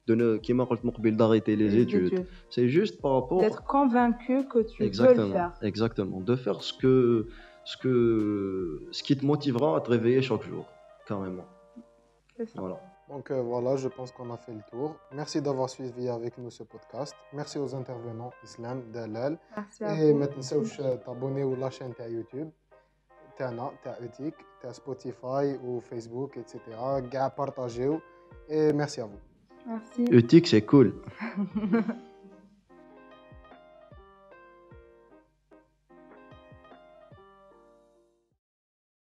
de ne qui m'a dit d'arrêter les Les études. études. C'est juste par rapport D'être convaincu que tu veux le exactement, faire. exactement, de faire ce qui te motivera à te réveiller chaque jour, carrément. C'est ça. Voilà. Donc voilà, je pense qu'on a fait le tour. Merci d'avoir suivi avec nous ce podcast. Merci aux intervenants Islam, Dalal. Merci à Et vous. ما تنساوش t'abonner à la chaîne تاع يوتيوب تاعنا تاع Ethic, تاع سبوتيفاي وفيسبوك etc. كاع بارطاجيو. Et merci à vous. Merci. Éthique, c'est cool.